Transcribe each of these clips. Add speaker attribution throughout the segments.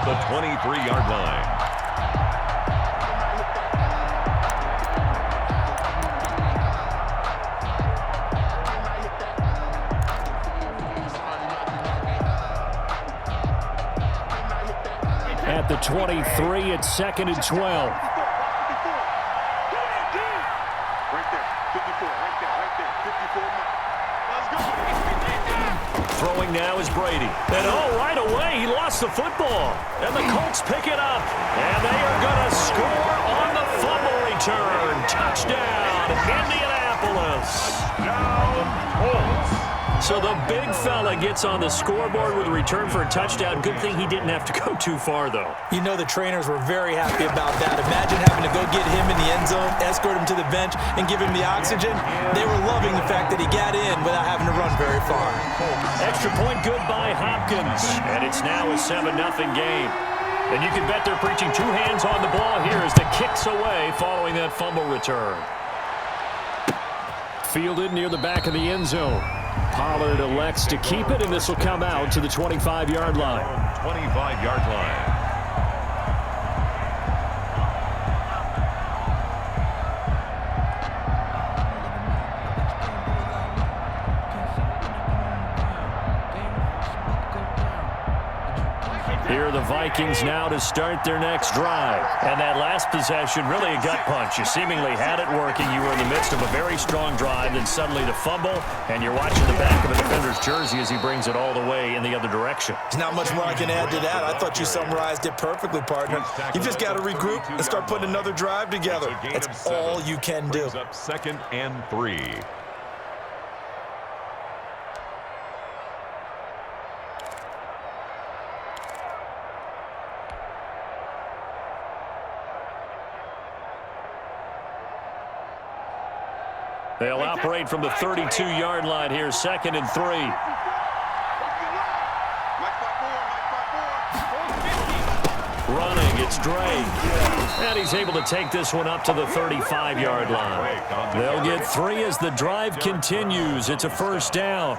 Speaker 1: the 23-yard line.
Speaker 2: At the 23, it's 2nd and 12.
Speaker 3: Right there, 54, right there, 54. Let's go.
Speaker 2: Throwing now is Brady. And right away, he lost the football. And the Colts pick it up. And they are going to score on the fumble return. Touchdown, Indianapolis.
Speaker 3: Touchdown, Colts.
Speaker 2: So the big fella gets on the scoreboard with a return for a touchdown. Good thing he didn't have to go too far, though.
Speaker 4: You know the trainers were very happy about that. Imagine having to go get him in the end zone, escort him to the bench, and give him the oxygen. They were loving the fact that he got in without having to run very far.
Speaker 2: Extra point good by Hopkins. And it's now a 7-0 game. And you can bet they're preaching two hands on the ball here as the kick's away following that fumble return. Fielded near the back of the end zone. Pollard elects to keep it, and this will come out to the 25-yard line.
Speaker 1: 25-yard line.
Speaker 2: Here are the Vikings now to start their next drive. And that last possession, really a gut punch. You seemingly had it working. You were in the midst of a very strong drive, then suddenly the fumble, and you're watching the back of a defender's jersey as he brings it all the way in the other direction.
Speaker 4: There's not much more I can add to that. I thought you summarized it perfectly, partner. You just got to regroup and start putting another drive together. That's all you can do.
Speaker 1: Up 2nd and 3.
Speaker 2: They'll operate from the 32-yard line here, 2nd and 3. Running, it's Drake. And he's able to take this one up to the 35-yard line. They'll get 3 as the drive continues. It's a first down.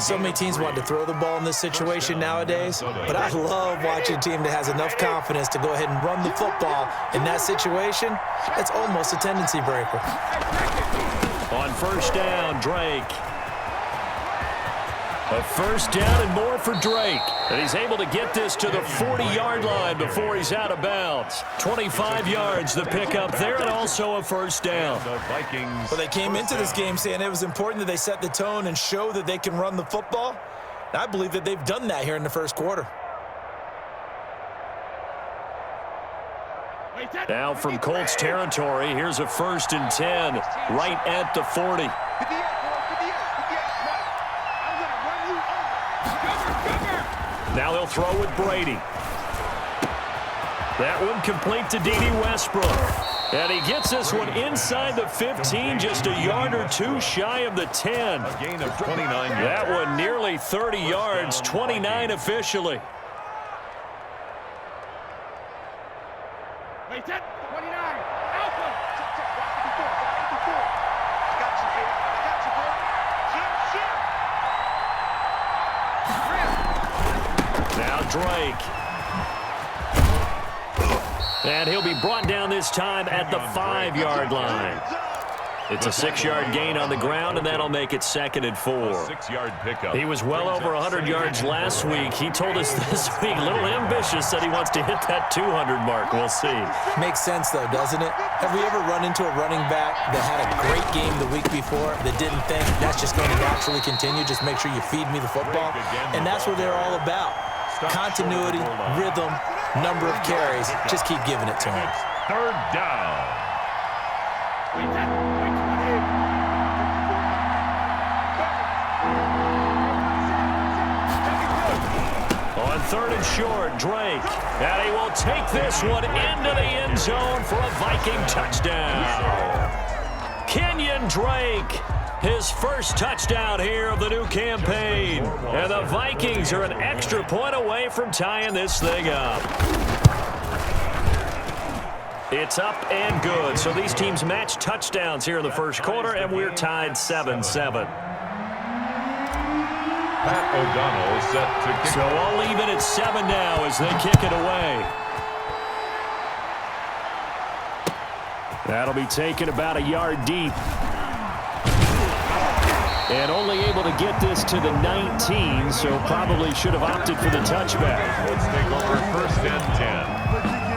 Speaker 4: So many teams want to throw the ball in this situation nowadays, but I love watching a team that has enough confidence to go ahead and run the football. In that situation, it's almost a tendency breaker.
Speaker 2: On first down, Drake. A first down and more for Drake. And he's able to get this to the 40-yard line before he's out of bounds. 25 yards the pickup there, and also a first down.
Speaker 4: Well, they came into this game saying it was important that they set the tone and show that they can run the football. And I believe that they've done that here in the first quarter.
Speaker 2: Now from Colts territory, here's a 1st and 10 right at the 40. Now they'll throw with Brady. That one complete to D.D. Westbrook. And he gets this one inside the 15, just a yard or two shy of the 10.
Speaker 1: A gain of 29 yards.
Speaker 2: That one nearly 30 yards, 29 officially.
Speaker 3: Wait, 29. Alpha.
Speaker 2: Now Drake. And he'll be brought down this time at the 5-yard line. It's a 6-yard gain on the ground, and that'll make it 2nd and 4.
Speaker 1: 6-yard pickup.
Speaker 2: He was well over 100 yards last week. He told us this week, a little ambitious, said he wants to hit that 200 mark. We'll see.
Speaker 4: Makes sense, though, doesn't it? Have we ever run into a running back that had a great game the week before that didn't think that's just going to naturally continue? Just make sure you feed me the football. And that's what they're all about. Continuity, rhythm, number of carries. Just keep giving it to him.
Speaker 1: 3rd down.
Speaker 2: On 3rd and short, Drake. And he will take this one into the end zone for a Viking touchdown. Kenyon Drake, his first touchdown here of the new campaign. And the Vikings are an extra point away from tying this thing up. It's up and good. So these teams match touchdowns here in the first quarter, and we're tied 7-7.
Speaker 1: Pat O'Donnell set to kick.
Speaker 2: So I'll leave it at 7 now as they kick it away. That'll be taken about a yard deep. And only able to get this to the 19, so probably should have opted for the touchback.
Speaker 1: Let's take over 1st and 10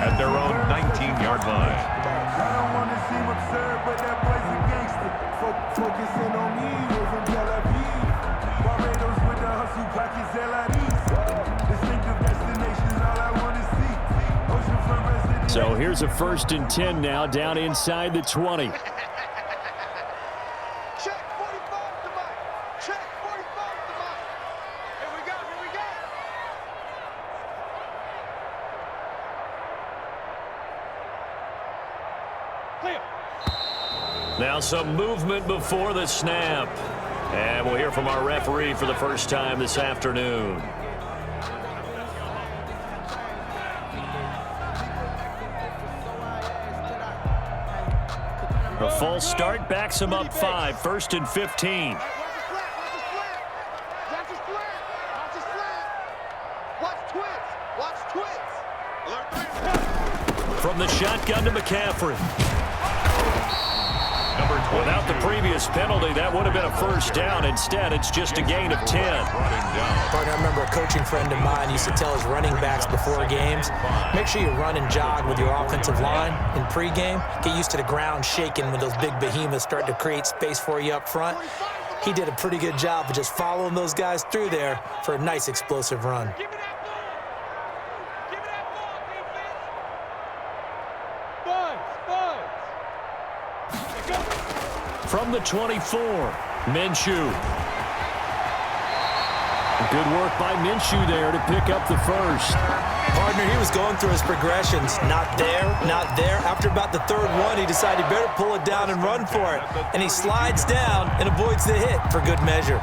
Speaker 1: at their own 19-yard line.
Speaker 5: I don't want to seem absurd, but that boy's a gangster. Focusing on me, we're from Tel Aviv. Barbados with the hustle, pockets LIDs. Distinctive destinations, all I want to see. Oceanfront residence.
Speaker 2: So here's a 1st and 10 now, down inside the 20.
Speaker 3: Check 45 to Mike. Check 45 to Mike. Here we go. Here we go. Clear.
Speaker 2: Now some movement before the snap. And we'll hear from our referee for the first time this afternoon. A false start backs him up 5, 1st and 15.
Speaker 3: Watch his flat. Watch his flat. Watch his flat. Watch his flat. Watch twits. Watch twits. Alert.
Speaker 2: From the shotgun to McCaffrey.
Speaker 1: Number 20.
Speaker 2: Without the previous penalty, that would have been a 1st down. Instead, it's just a gain of 10.
Speaker 1: Brought him down.
Speaker 4: Partner, I remember a coaching friend of mine used to tell his running backs before games, make sure you run and jog with your offensive line in pregame. Get used to the ground shaking when those big behemoths start to create space for you up front. He did a pretty good job of just following those guys through there for a nice explosive run.
Speaker 3: Give me that ball. Give me that ball, defense. Buzz.
Speaker 2: From the 24, Minshew. Good work by Minshew there to pick up the 1st.
Speaker 4: Partner, he was going through his progressions. Not there, not there. After about the 3rd one, he decided he better pull it down and run for it. And he slides down and avoids the hit for good measure.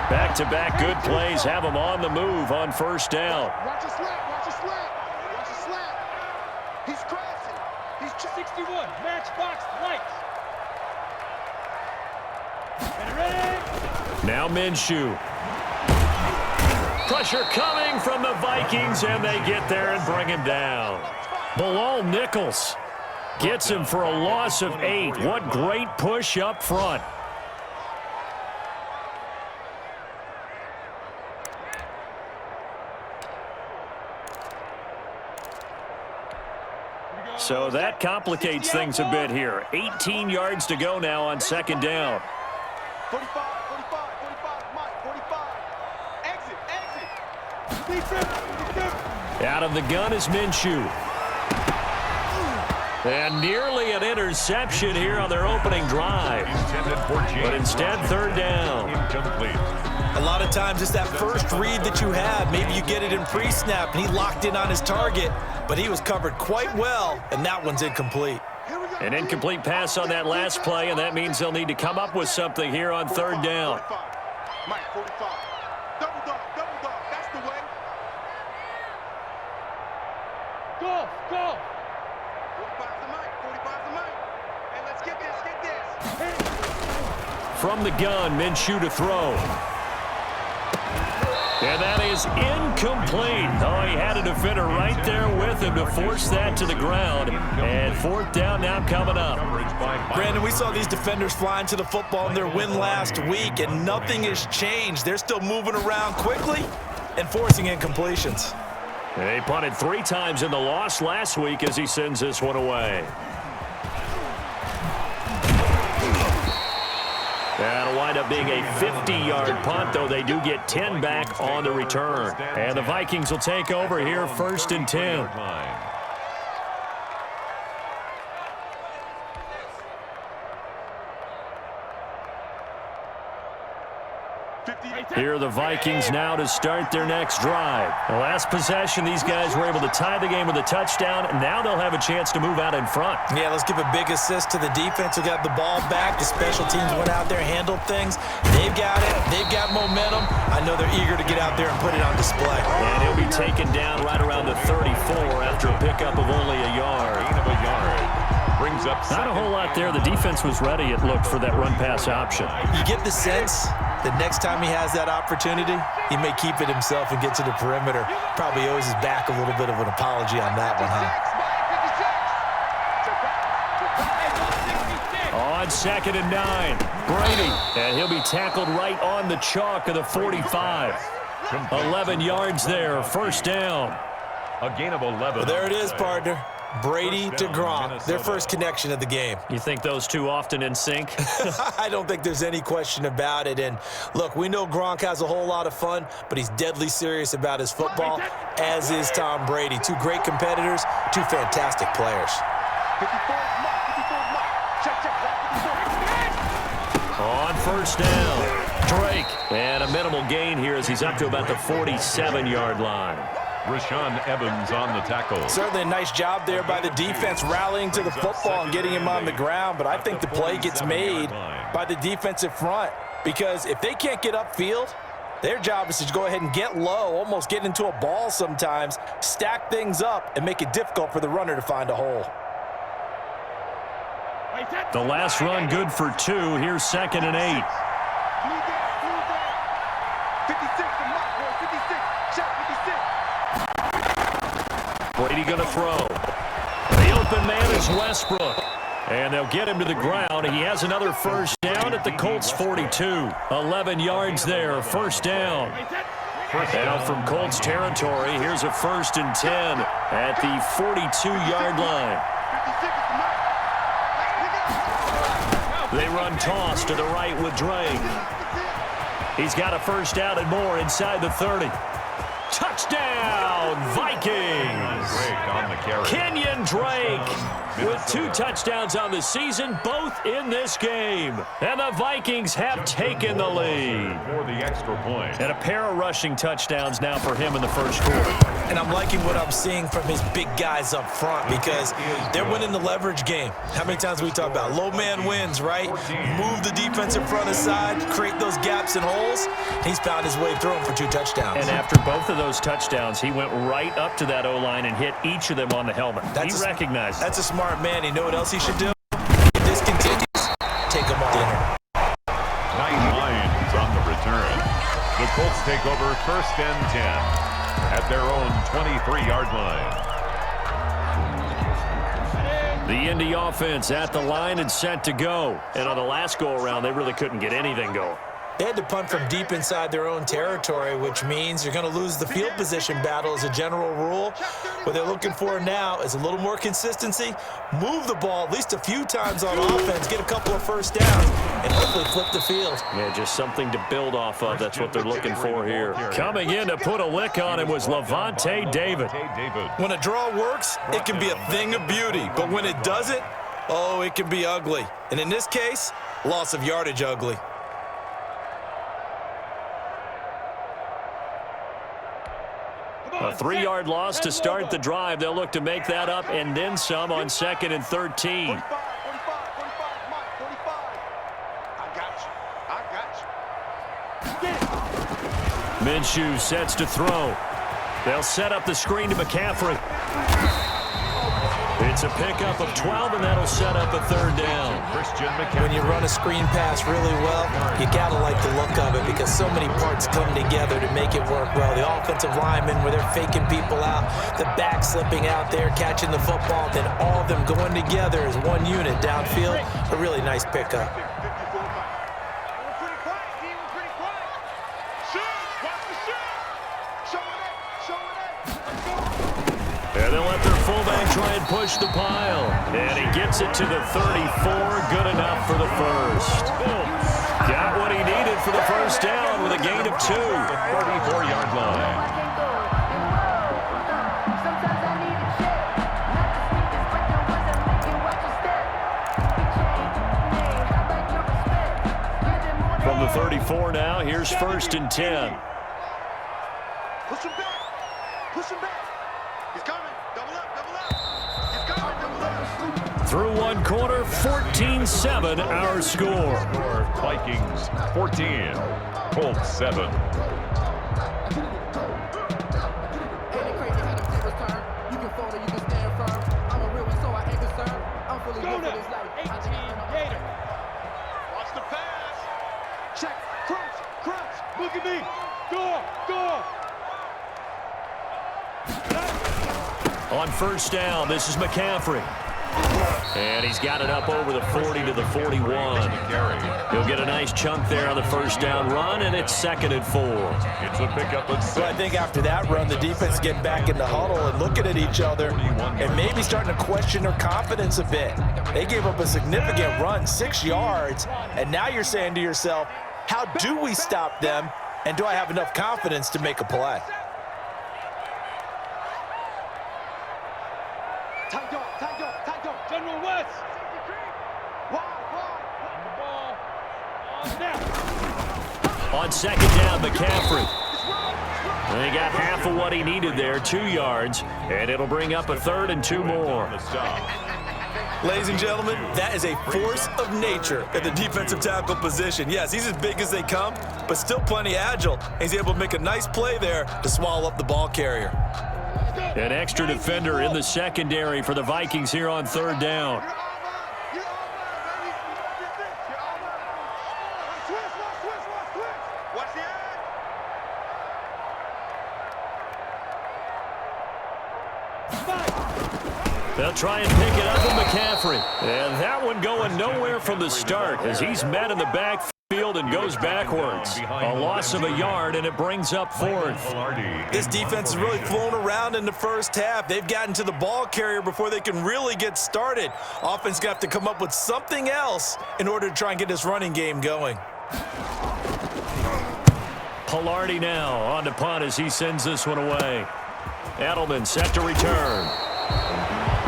Speaker 2: Back-to-back good plays have him on the move on 1st down.
Speaker 3: Watch his slap. Watch his slap. Watch his slap. He's crashing. He's 61. Matchbox lights. Ready?
Speaker 2: Now Minshew. Pressure coming from the Vikings, and they get there and bring him down. Bilal Nichols gets him for a loss of 8. What great push up front. So that complicates things a bit here. 18 yards to go now on 2nd down.
Speaker 3: 45, Mike, 45. Exit.
Speaker 2: Out of the gun is Minshew. And nearly an interception here on their opening drive.
Speaker 1: Intended for James.
Speaker 2: But instead, 3rd down.
Speaker 1: Incomplete.
Speaker 4: A lot of times it's that first read that you have. Maybe you get it in pre-snap, and he locked in on his target, but he was covered quite well, and that one's incomplete.
Speaker 2: An incomplete pass on that last play, and that means they'll need to come up with something here on 3rd down.
Speaker 3: 45. Mike, 45. Double dog. That's the way. Go. 45's the Mike. And let's get this.
Speaker 2: From the gun, Minshew to throw. And that is incomplete. Oh, he had a defender right there with him to force that to the ground. And 4th down now coming up.
Speaker 4: Brandon, we saw these defenders flying to the football in their win last week, and nothing has changed. They're still moving around quickly and forcing incompletions.
Speaker 2: They punted 3 times in the loss last week as he sends this one away. That'll wind up being a 50-yard punt, though they do get 10 back on the return. And the Vikings will take over here 1st and 10. Here are the Vikings now to start their next drive. The last possession, these guys were able to tie the game with a touchdown, and now they'll have a chance to move out in front.
Speaker 4: Yeah, let's give a big assist to the defense who got the ball back. The special teams went out there, handled things. They've got it. They've got momentum. I know they're eager to get out there and put it on display.
Speaker 2: And he'll be taken down right around the 34 after a pickup of only a yard.
Speaker 1: Brings up
Speaker 2: not a whole lot there. The defense was ready, it looked, for that run-pass option.
Speaker 4: You get the sense the next time he has that opportunity, he may keep it himself and get to the perimeter. Probably owes his back a little bit of an apology on that one, huh?
Speaker 2: On 2nd and 9, Brady, and he'll be tackled right on the chalk of the 45. 11 yards there, first down.
Speaker 1: A gain of 11.
Speaker 4: Well, there it is, partner. Brady to Gronk, their first connection of the game.
Speaker 2: You think those two often in sync?
Speaker 4: I don't think there's any question about it. And look, we know Gronk has a whole lot of fun, but he's deadly serious about his football, as is Tom Brady. Two great competitors, two fantastic players.
Speaker 2: On first down, Drake. And a minimal gain here as he's up to about the 47-yard line.
Speaker 1: Rashaan Evans on the tackle.
Speaker 4: Certainly a nice job there by the defense rallying to the football and getting him on the ground, but I think the play gets made by the defensive front because if they can't get upfield, their job is to go ahead and get low, almost get into a ball sometimes, stack things up, and make it difficult for the runner to find a hole.
Speaker 2: The last run good for 2. Here's 2nd and 8.
Speaker 3: 56 to Mark, boy. 56. Shot 56.
Speaker 2: Brady going to throw. The open man is Westbrook. And they'll get him to the ground. He has another first down at the Colts 42. 11 yards there, first down. Now from Colts territory, here's a 1st and 10 at the 42-yard line. They run toss to the right with Drake. He's got a first down and more inside the 30. Touchdown, Vikings! Kenyon Drake with 2 touchdowns on the season, both in this game. And the Vikings have taken the lead.
Speaker 1: For the extra point.
Speaker 2: And a pair of rushing touchdowns now for him in the first quarter.
Speaker 4: And I'm liking what I'm seeing from his big guys up front because they're winning the leverage game. How many times we talk about low man wins, right? Move the defensive front aside, create those gaps and holes. He's found his way through them for 2 touchdowns.
Speaker 2: And after both of those touchdowns, he went right up to that O-line and hit each of them on the helmet. He recognized it.
Speaker 4: That's a smart man. You know what else he should do? If this continues, take him all dinner.
Speaker 1: 9 Lions on the return. The Colts take over 1st and 10 at their own 23-yard line.
Speaker 2: The Indy offense at the line and set to go. And on the last go-around, they really couldn't get anything going.
Speaker 4: They had to punt from deep inside their own territory, which means you're going to lose the field position battle as a general rule. What they're looking for now is a little more consistency, move the ball at least a few times on offense, get a couple of first downs, and hopefully flip the field.
Speaker 2: Yeah, just something to build off of. That's what they're looking for here. Coming in to put a lick on him was Lavonte David.
Speaker 4: When a draw works, it can be a thing of beauty, but when it doesn't, oh, it can be ugly. And in this case, loss of yardage ugly.
Speaker 2: A 3-yard loss to start the drive. They'll look to make that up and then some on 2nd and 13.
Speaker 3: 45, 45, 45. I got you.
Speaker 2: Minshew sets to throw. They'll set up the screen to McCaffrey. It's a pickup of 12, and that'll set up a 3rd down.
Speaker 4: When you run a screen pass really well, you gotta like the look of it because so many parts come together to make it work well. The offensive linemen, where they're faking people out, the back slipping out there, catching the football, then all of them going together as one unit downfield. A really nice pickup.
Speaker 2: And they'll let their fullback try and push the pile. And he gets it to the 34. Good enough for the first. Got what he needed for the first down with a gain of 2.
Speaker 1: 34-yard line.
Speaker 2: From the 34 now, here's 1st and 10.
Speaker 3: Push him back. Push him back. He's coming. Double up, double up. He's coming, double up.
Speaker 2: Through one quarter, 14-7 our score.
Speaker 1: Vikings 14, Colts 7.
Speaker 3: Watch the pass. Check. Crunch.
Speaker 2: On first down, this is McCaffrey. And he's got it up over the 40 to the 41. He'll get a nice chunk there on the first down run, and it's 2nd and 4.
Speaker 1: It's a pickup of 6.
Speaker 4: So I think after that run, the defense getting back in the huddle and looking at each other and maybe starting to question their confidence a bit. They gave up a significant run, 6 yards, and now you're saying to yourself, how do we stop them, and do I have enough confidence to make a play?
Speaker 3: General West.
Speaker 2: On 2nd down, McCaffrey. And he got half of what he needed there, 2 yards, and it'll bring up a 3rd and 2 more.
Speaker 4: Ladies and gentlemen, that is a force of nature at the defensive tackle position. Yes, he's as big as they come, but still plenty agile. He's able to make a nice play there to swallow up the ball carrier.
Speaker 2: An extra defender in the secondary for the Vikings here on 3rd down. They'll try and pick it up with McCaffrey. And that one going nowhere from the start as he's met in the backfield and goes backwards. A loss of a yard, and it brings up 4th.
Speaker 4: This defense has really flown around in the first half. They've gotten to the ball carrier before they can really get started. Offense got to come up with something else in order to try and get this running game going.
Speaker 2: Pilardi now on to punt as he sends this one away. Edelman set to return.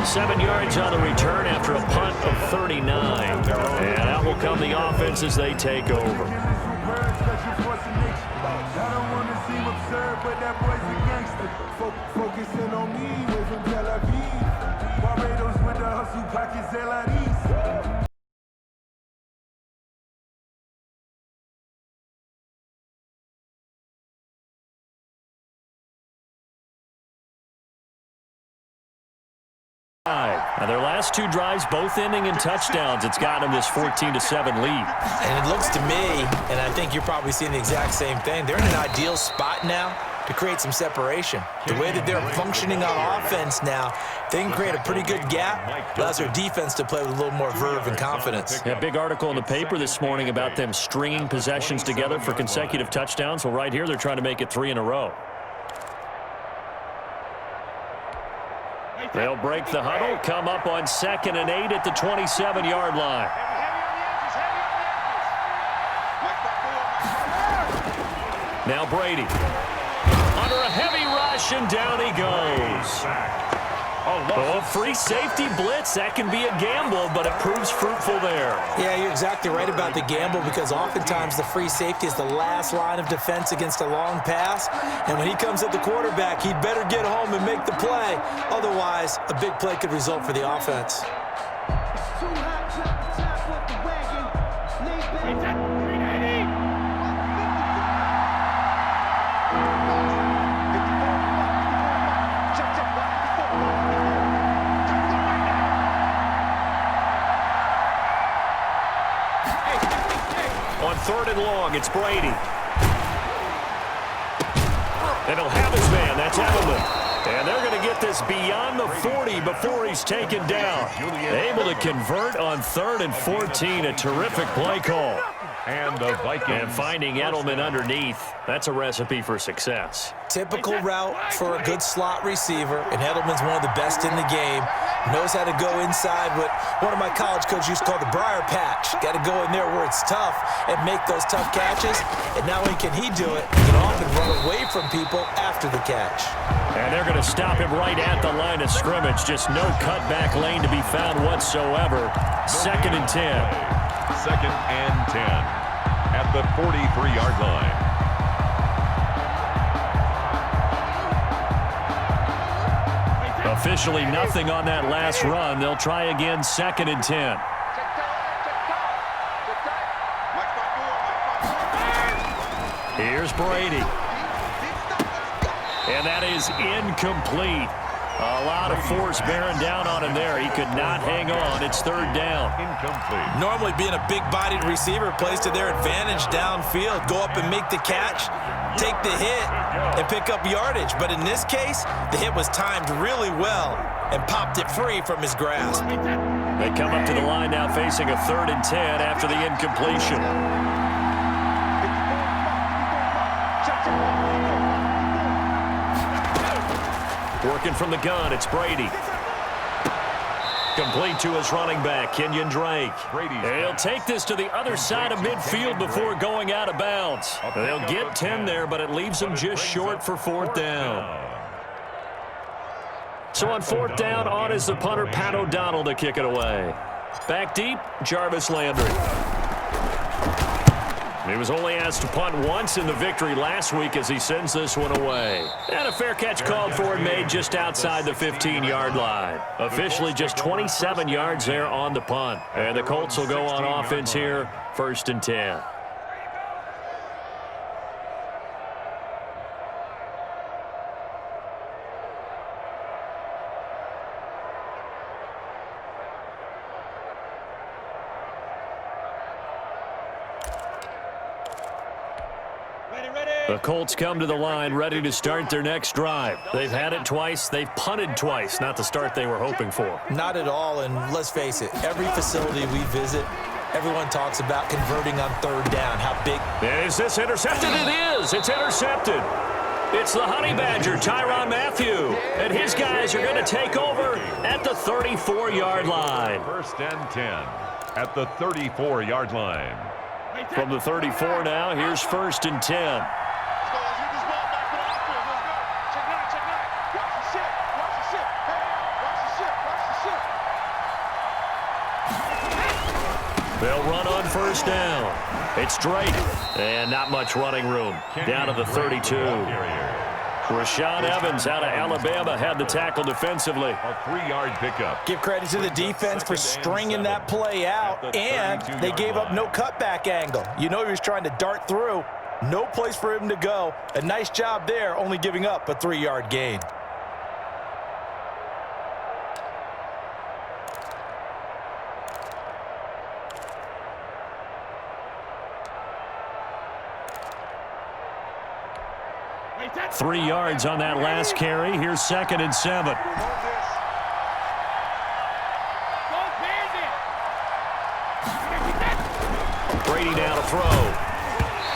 Speaker 2: 7 yards on the return after a punt of 39. And out will come the offense as they take over.
Speaker 5: I don't want to seem absurd, but that boy's a gangster. Focusing on me, way from Tel Aviv. Barbados with the hustle, pockets LREs.
Speaker 2: Now their last 2 drives, both ending in touchdowns. It's got them this 14-7 lead.
Speaker 4: And it looks to me, and I think you're probably seeing the exact same thing, they're in an ideal spot now to create some separation. The way that they're functioning on offense now, they can create a pretty good gap, allows their defense to play with a little more verve and confidence.
Speaker 2: Yeah, big article in the paper this morning about them stringing possessions together for consecutive touchdowns. Well, right here, they're trying to make it 3 in a row. They'll break the huddle, come up on 2nd and 8 at the 27-yard line. Now Brady. Under a heavy rush, and down he goes. Oh, free safety blitz, that can be a gamble, but it proves fruitful there.
Speaker 4: Yeah, you're exactly right about the gamble because oftentimes the free safety is the last line of defense against a long pass. And when he comes at the quarterback, he'd better get home and make the play. Otherwise, a big play could result for the offense.
Speaker 2: On 3rd and long, it's Brady. And he'll have his man. That's Edelman. And they're going to get this beyond the 40 before he's taken down. Able to convert on 3rd and 14. A terrific play call.
Speaker 1: And the Vikings.
Speaker 2: And finding Edelman underneath, that's a recipe for success.
Speaker 4: Typical route for a good slot receiver, and Edelman's one of the best in the game. Knows how to go inside what one of my college coaches used to call the briar patch. Got to go in there where it's tough and make those tough catches. And not only can he do it, he can often run away from people after the catch.
Speaker 2: And they're going to stop him right at the line of scrimmage. Just no cutback lane to be found whatsoever. 2nd and 10.
Speaker 1: 2nd and 10 at the 43-yard line.
Speaker 2: Officially nothing on that last run. They'll try again, 2nd and 10. Here's Brady. And that is incomplete. A lot of force bearing down on him there. He could not hang on. It's 3rd down.
Speaker 1: Incomplete.
Speaker 4: Normally being a big-bodied receiver plays to their advantage downfield. Go up and make the catch. take the hit and pick up yardage. But in this case, the hit was timed really well and popped it free from his grasp.
Speaker 2: They come up to the line now facing a 3rd and 10 after the incompletion. Working from the gun, it's Brady. Complete to his running back, Kenyon Drake. He'll take this to the other side of midfield before going out of bounds. They'll get 10 there, but it leaves them just short for 4th down. So on 4th down, on is the punter, Pat O'Donnell, to kick it away. Back deep, Jarvis Landry. He was only asked to punt once in the victory last week as he sends this one away. And a fair catch called for and made just outside the 15-yard line. Officially just 27 yards there on the punt. And the Colts will go on offense here, 1st and 10. The Colts come to the line ready to start their next drive. They've had it twice. They've punted twice. Not the start they were hoping for.
Speaker 4: Not at all, and let's face it, every facility we visit, everyone talks about converting on 3rd down, how big.
Speaker 2: Is this intercepted? It is. It's intercepted. It's the Honey Badger, Tyrann Mathieu, and his guys are going to take over at the 34-yard line.
Speaker 1: 1st and 10 at the 34-yard line.
Speaker 2: From the 34 now, here's 1st and 10. They'll run on 1st down. It's Drake, and not much running room. Down to the 32. Rashaan Evans out of Alabama had the tackle defensively.
Speaker 1: A 3-yard pickup.
Speaker 4: Give credit to the defense for stringing that play out, and they gave up no cutback angle. You know he was trying to dart through. No place for him to go. A nice job there, only giving up a 3-yard gain.
Speaker 2: Got 3 yards on that last carry. Here's 2nd and 7. Brady now to throw.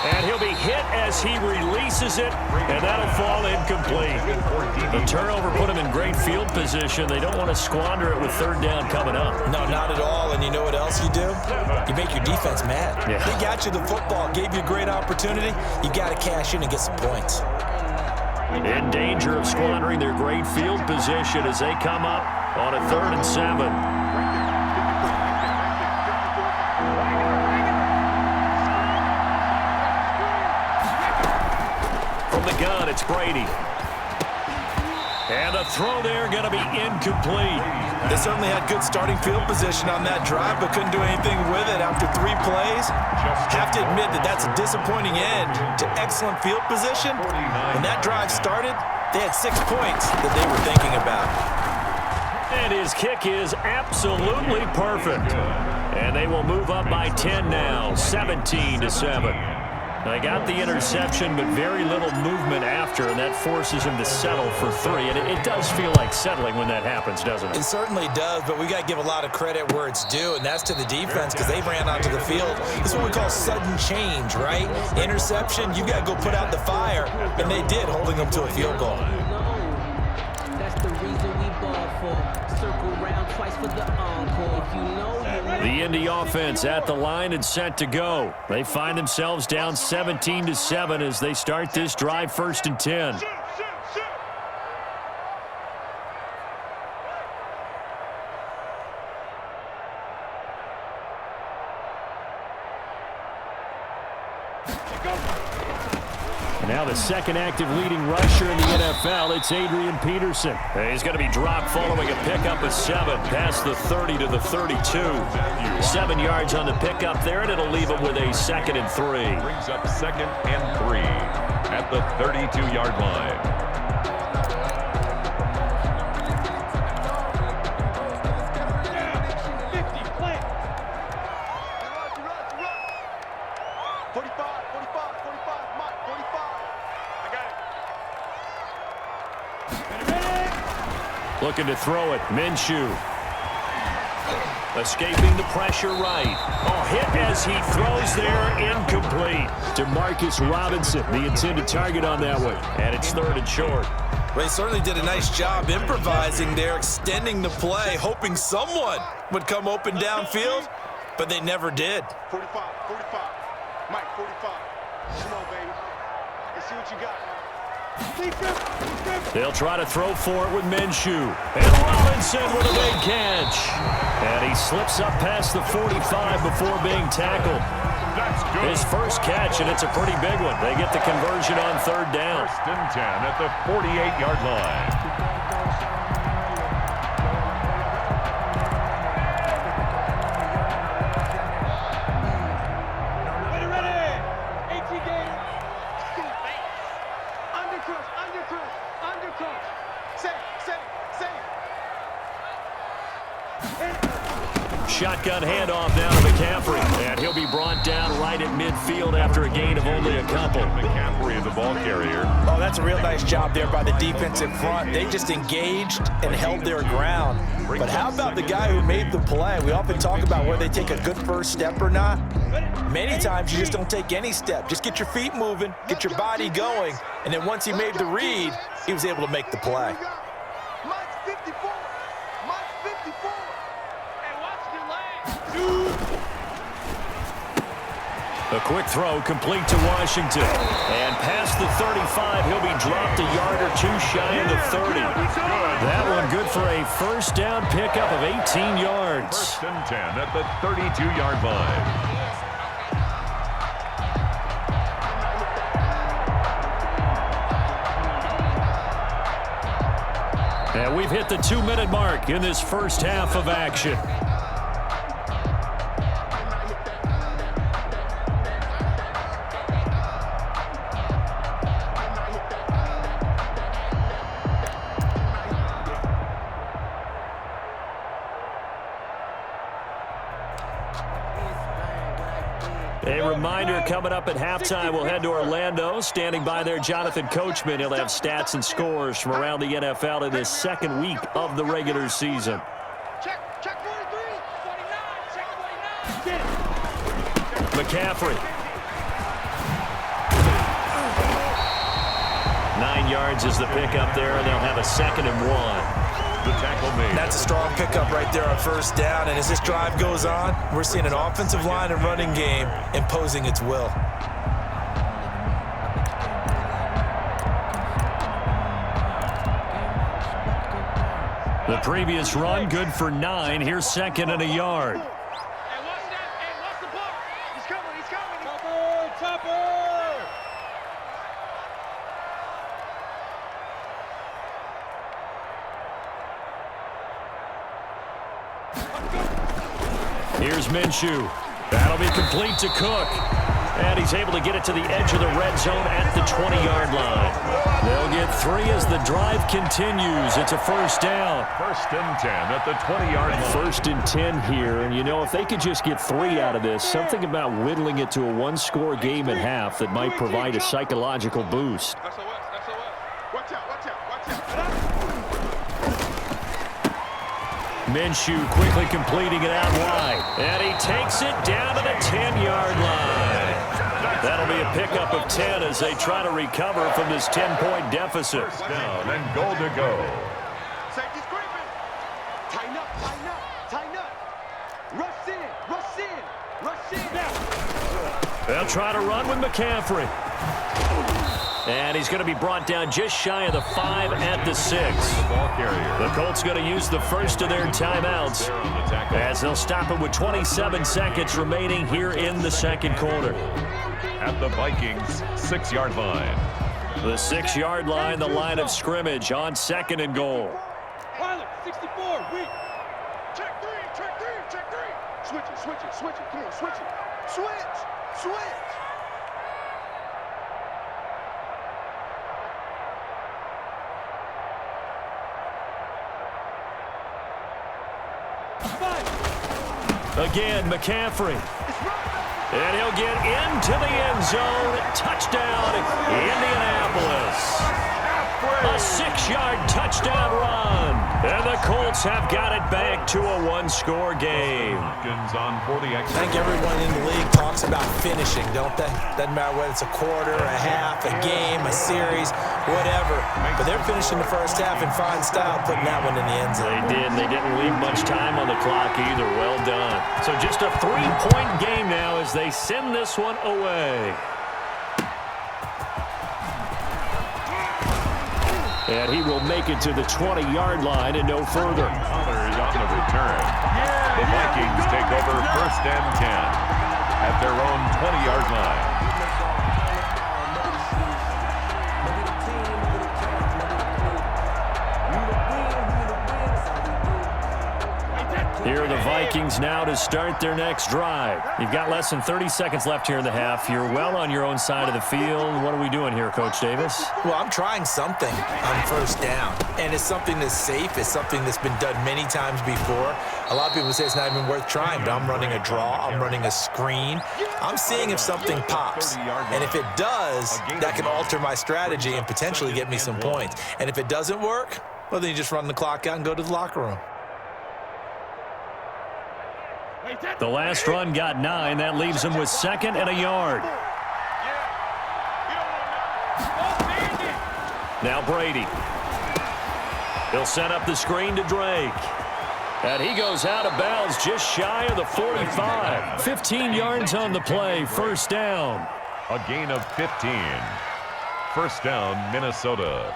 Speaker 2: And he'll be hit as he releases it, and that'll fall incomplete. The turnover put him in great field position. They don't want to squander it with 3rd down coming up.
Speaker 4: No, not at all. And you know what else you do? You make your defense mad.
Speaker 2: Yeah.
Speaker 4: They got you the football, gave you a great opportunity. You got to cash in and get some points.
Speaker 2: In danger of squandering their great field position as they come up on a 3rd and 7. From the gun, it's Brady. And the throw there going to be incomplete.
Speaker 4: They certainly had good starting field position on that drive, but couldn't do anything with it after 3 plays. Have to admit that that's a disappointing end to excellent field position. When that drive started, they had 6 points that they were thinking about.
Speaker 2: And his kick is absolutely perfect. And they will move up by 10 now, 17-7. They got the interception, but very little movement after, and that forces him to settle for 3. And it does feel like settling when that happens, doesn't it?
Speaker 4: It certainly does, but we got to give a lot of credit where it's due, and that's to the defense because they ran onto the field. This is what we call sudden change, right? Interception, you got to go put out the fire, and they did, holding them to a field goal.
Speaker 6: That's the reason we ball for. Circle round twice for the encore. If you know,
Speaker 2: The Indy offense at the line and set to go. They find themselves down 17-7 as they start this drive, 1st and 10. Now the second active leading rusher in the NFL, it's Adrian Peterson. He's going to be dropped following a pickup of 7 past the 30 to the 32. 7 yards on the pickup there, and it'll leave him with a 2nd and 3.
Speaker 1: Brings up 2nd and 3 at the 32-yard line.
Speaker 2: Looking to throw it. Minshew. Escaping the pressure right. Oh, hit as he throws there. Incomplete. Demarcus Robinson, the intended target on that one. And it's 3rd and short.
Speaker 4: Well, he certainly did a nice job improvising there, extending the play, hoping someone would come open downfield, but they never did.
Speaker 3: 45, 45. Mike, 45. Come on, baby. Let's see what you got.
Speaker 2: They'll try to throw for it with Minshew. And Robinson with a big catch. And he slips up past the 45 before being tackled.
Speaker 1: That's good.
Speaker 2: His first catch, and it's a pretty big one. They get the conversion on 3rd down.
Speaker 1: 1st and 10 at the 48-yard line.
Speaker 2: Shotgun handoff down to McCaffrey, and he'll be brought down right at midfield after a gain of only a couple.
Speaker 1: McCaffrey, the ball carrier.
Speaker 4: Oh, that's a real nice job there by the defensive front. They just engaged and held their ground. But how about the guy who made the play? We often talk about whether they take a good first step or not. Many times you just don't take any step. Just get your feet moving, get your body going, and then once he made the read, he was able to make the play.
Speaker 3: Mike's 54. Mike's 54.
Speaker 2: A quick throw complete to Washington. And past the 35, he'll be dropped a yard or two shy of the 30. That one good for a first down pickup of 18 yards.
Speaker 1: 1st and 10 at the 32-yard line.
Speaker 2: And we've hit the 2-minute mark in this first half of action. A reminder, coming up at halftime, we'll head to Orlando. Standing by there, Jonathan Coachman. He'll have stats and scores from around the NFL in this 2nd week of the regular season.
Speaker 3: Check 43. 49. Check 49.
Speaker 2: McCaffrey. 9 yards is the pickup there, and they'll have a 2nd and 1.
Speaker 1: The tackle made.
Speaker 4: That's a strong pickup right there on first down. And as this drive goes on, we're seeing an offensive line and running game imposing its will.
Speaker 2: The previous run, good for 9. Here's 2nd and a yard.
Speaker 3: Hey, watch that. Hey, watch the block. He's coming. He's coming. Topper.
Speaker 2: Here's Minshew. That'll be complete to Cook. And he's able to get it to the edge of the red zone at the 20-yard line. They'll get 3 as the drive continues. It's a first down.
Speaker 1: 1st and 10 at the 20-yard line.
Speaker 2: 1st and 10 here. And, you know, if they could just get 3 out of this, something about whittling it to a 1-score game at half that might provide a psychological boost.
Speaker 3: SOS. Watch out.
Speaker 2: Minshew quickly completing it out wide. And he takes it down to the 10-yard line. That'll be a pickup of 10 as they try to recover from this 10-point deficit.
Speaker 1: 1st down and goal to go.
Speaker 3: Safety's creeping. Tighten up. Rush in.
Speaker 2: They'll try to run with McCaffrey. And he's going to be brought down just shy of the 5 at the 6.
Speaker 1: Ball carrier.
Speaker 2: The Colts going to use the first of their timeouts as they'll stop it with 27 seconds remaining here in the 2nd quarter.
Speaker 1: At the Vikings' 6-yard line.
Speaker 2: The 6-yard line, the line of scrimmage on 2nd and goal.
Speaker 3: Pilot, 64, weak. Check 3. Switch it. Come on, switch it. Switch.
Speaker 2: Again, McCaffrey. And he'll get into the end zone. Touchdown, Indianapolis. A 6-yard touchdown run. And the Colts have got it back to a one-score game.
Speaker 1: On for the
Speaker 4: I think everyone in the league talks about finishing, don't they? Doesn't matter whether it's a quarter, a half, a game, a series, whatever. But they're finishing the first half in fine style, putting that one in the end zone.
Speaker 2: They did. They didn't leave much time on the clock either. Well done. So just a 3-point game now as they send this one away. And he will make it to the 20-yard line and no further.
Speaker 1: Others on the return. The Vikings take over 1st and 10 at their own 20-yard line.
Speaker 2: Here are the Vikings now to start their next drive. You've got less than 30 seconds left here in the half. You're well on your own side of the field. What are we doing here, Coach Davis?
Speaker 4: Well, I'm trying something on first down, and it's something that's safe. It's something that's been done many times before. A lot of people say it's not even worth trying, but I'm running a draw. I'm running a screen. I'm seeing if something pops, and if it does, that can alter my strategy and potentially get me some points. And if it doesn't work, well, then you just run the clock out and go to the locker room.
Speaker 2: The last run got 9. That leaves him with 2nd and a yard. Now Brady. He'll set up the screen to Drake. And he goes out of bounds just shy of the 45. 15 yards on the play. First down.
Speaker 1: A gain of 15. First down, Minnesota.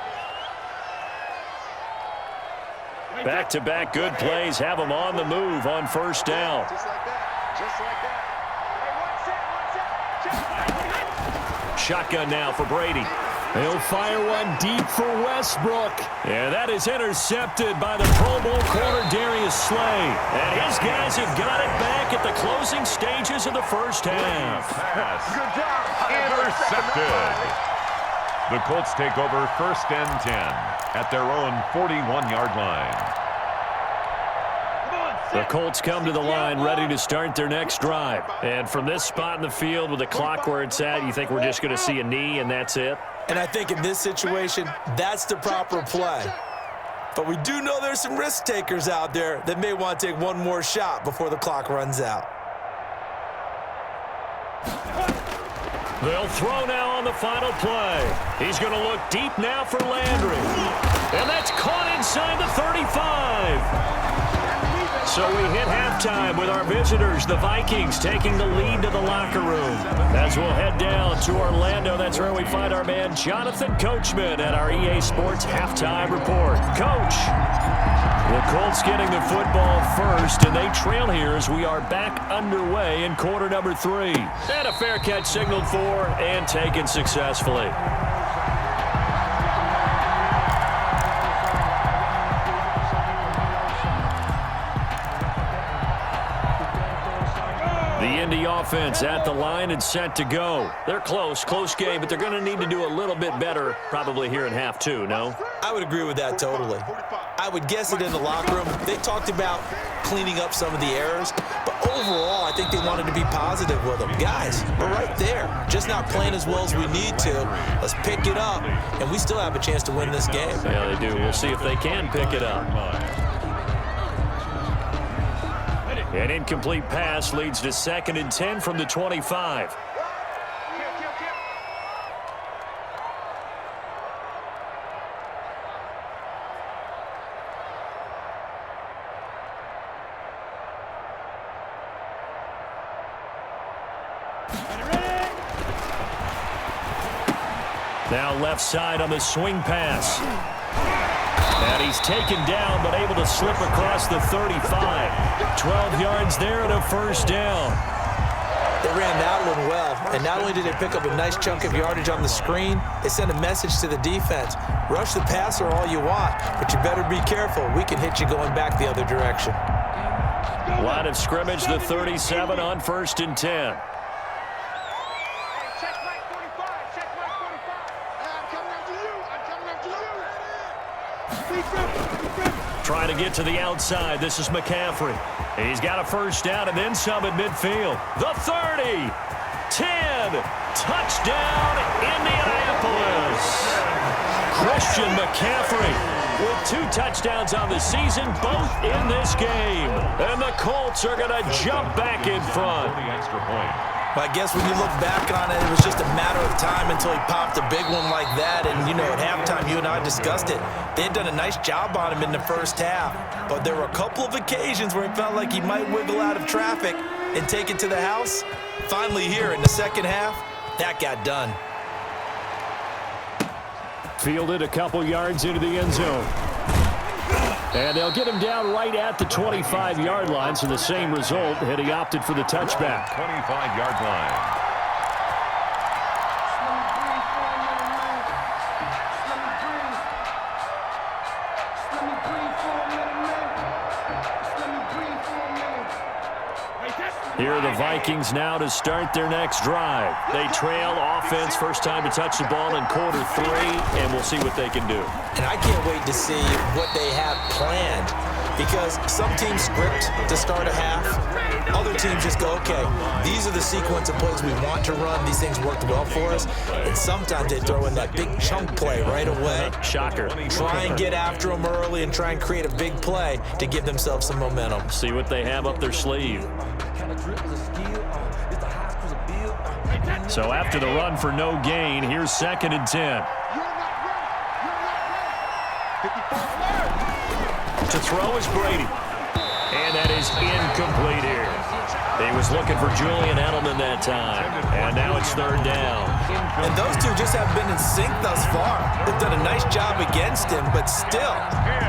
Speaker 2: Back-to-back good plays have him on the move on first down.
Speaker 3: Just like that. Just like that.
Speaker 2: Shotgun now for Brady. He'll fire one deep for Westbrook. And that is intercepted by the Pro Bowl corner Darius Slay. And his guys have got it back at the closing stages of the first half.
Speaker 1: Pass. Intercepted. The Colts take over 1st and 10 at their own 41-yard line.
Speaker 2: The Colts come to the line ready to start their next drive. And from this spot in the field with the clock where it's at, you think we're just going to see a knee and that's it?
Speaker 4: And I think in this situation, that's the proper play. But we do know there's some risk takers out there that may want to take one more shot before the clock runs out.
Speaker 2: They'll throw now on the final play. He's going to look deep now for Landry. And that's caught inside the 35. So we hit halftime with our visitors, the Vikings, taking the lead to the locker room. As we'll head down to Orlando, that's where we find our man Jonathan Coachman at our EA Sports Halftime Report. Coach, the Colts getting the football first, and they trail here as we are back underway in quarter number 3. And a fair catch signaled for and taken successfully. The Indy offense at the line and set to go. They're close game, but they're going to need to do a little bit better probably here in half 2, no?
Speaker 4: I would agree with that totally. I would guess it in the locker room. They talked about cleaning up some of the errors, but overall, I think they wanted to be positive with them. Guys, we're right there. Just not playing as well as we need to. Let's pick it up, and we still have a chance to win this game.
Speaker 2: Yeah, they do. We'll see if they can pick it up. An incomplete pass leads to 2nd and 10 from the 25. Now left side on the swing pass. And he's taken down, but able to slip across the 35. 12 yards there and a first down.
Speaker 4: They ran that one well, and not only did they pick up a nice chunk of yardage on the screen, they sent a message to the defense. Rush the passer all you want, but you better be careful. We can hit you going back the other direction.
Speaker 2: Line of scrimmage, the 37 on 1st and 10. Trying to get to the outside. This is McCaffrey. He's got a first down and then some at midfield. The 30, 10, touchdown, Indianapolis. Christian McCaffrey with 2 touchdowns on the season, both in this game. And the Colts are going to jump back in front.
Speaker 1: The extra point.
Speaker 4: Well, I guess when you look back on it, it was just a matter of time until he popped a big one like that. And, at halftime, you and I discussed it. They had done a nice job on him in the first half. But there were a couple of occasions where it felt like he might wiggle out of traffic and take it to the house. Finally here in the second half, that got done.
Speaker 2: Fielded a couple yards into the end zone. And they'll get him down right at the 25-yard line, so the same result, and he opted for the touchback.
Speaker 1: 25-yard line.
Speaker 2: Here are the Vikings now to start their next drive. They trail offense, first time to touch the ball in quarter 3, and we'll see what they can do.
Speaker 4: And I can't wait to see what they have planned, because some teams script to start a half. Other teams just go, okay, these are the sequence of plays we want to run. These things worked well for us. And sometimes they throw in that big chunk play right away.
Speaker 2: Shocker.
Speaker 4: Try and get after them early and try and create a big play to give themselves some momentum.
Speaker 2: See what they have up their sleeve. So after the run for no gain, here's 2nd and 10. To throw is Brady. And that is incomplete here. He was looking for Julian Edelman that time. And now it's 3rd down.
Speaker 4: And those two just have been in sync thus far. They've done a nice job against him, but still,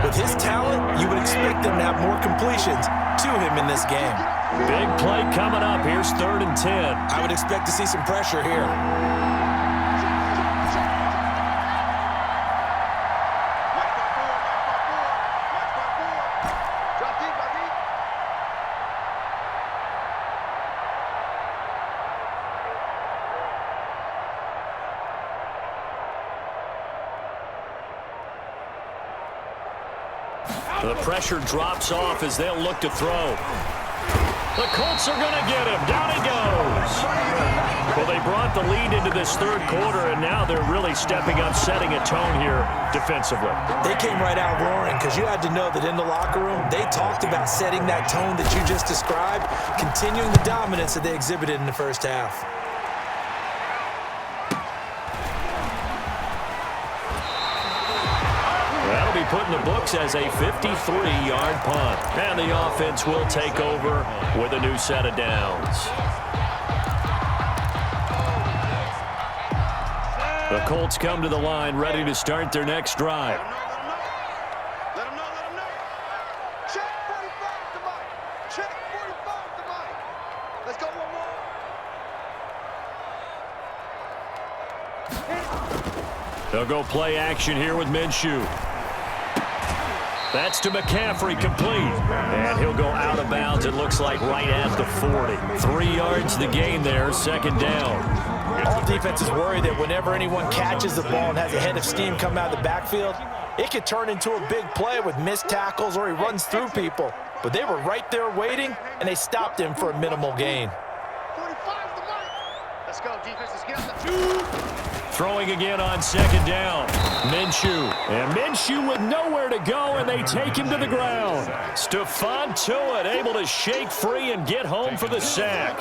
Speaker 4: with his talent, you would expect them to have more completions to him in this game.
Speaker 2: Big play coming up. Here's 3rd and 10.
Speaker 4: I would expect to see some pressure here.
Speaker 2: The pressure drops off as they'll look to throw. The Colts are going to get him. Down he goes. Well, they brought the lead into this 3rd quarter, and now they're really stepping up, setting a tone here defensively.
Speaker 4: They came right out roaring, because you had to know that in the locker room, they talked about setting that tone that you just described, continuing the dominance that they exhibited in the first half.
Speaker 2: That'll be put in the books as a 53-yard punt. And the offense will take over with a new set of downs. The Colts come to the line, ready to start their next drive.
Speaker 3: Let him know. Check 45 to Mike. Check 45 to Mike. Let's go one more.
Speaker 2: They'll go play action here with Minshew. That's to McCaffrey, complete. And he'll go out of bounds, it looks like, right at the 40. 3 yards the gain there, 2nd down.
Speaker 4: All defenses worry that whenever anyone catches the ball and has a head of steam come out of the backfield, it could turn into a big play with missed tackles or he runs through people. But they were right there waiting, and they stopped him for a minimal gain.
Speaker 3: 45 to Mike. Let's go, defense. Let's get up the
Speaker 2: Throwing again on 2nd down. Minshew. And Minshew with nowhere to go, and they take him to the ground. Stephon Tuitt able to shake free and get home for the sack.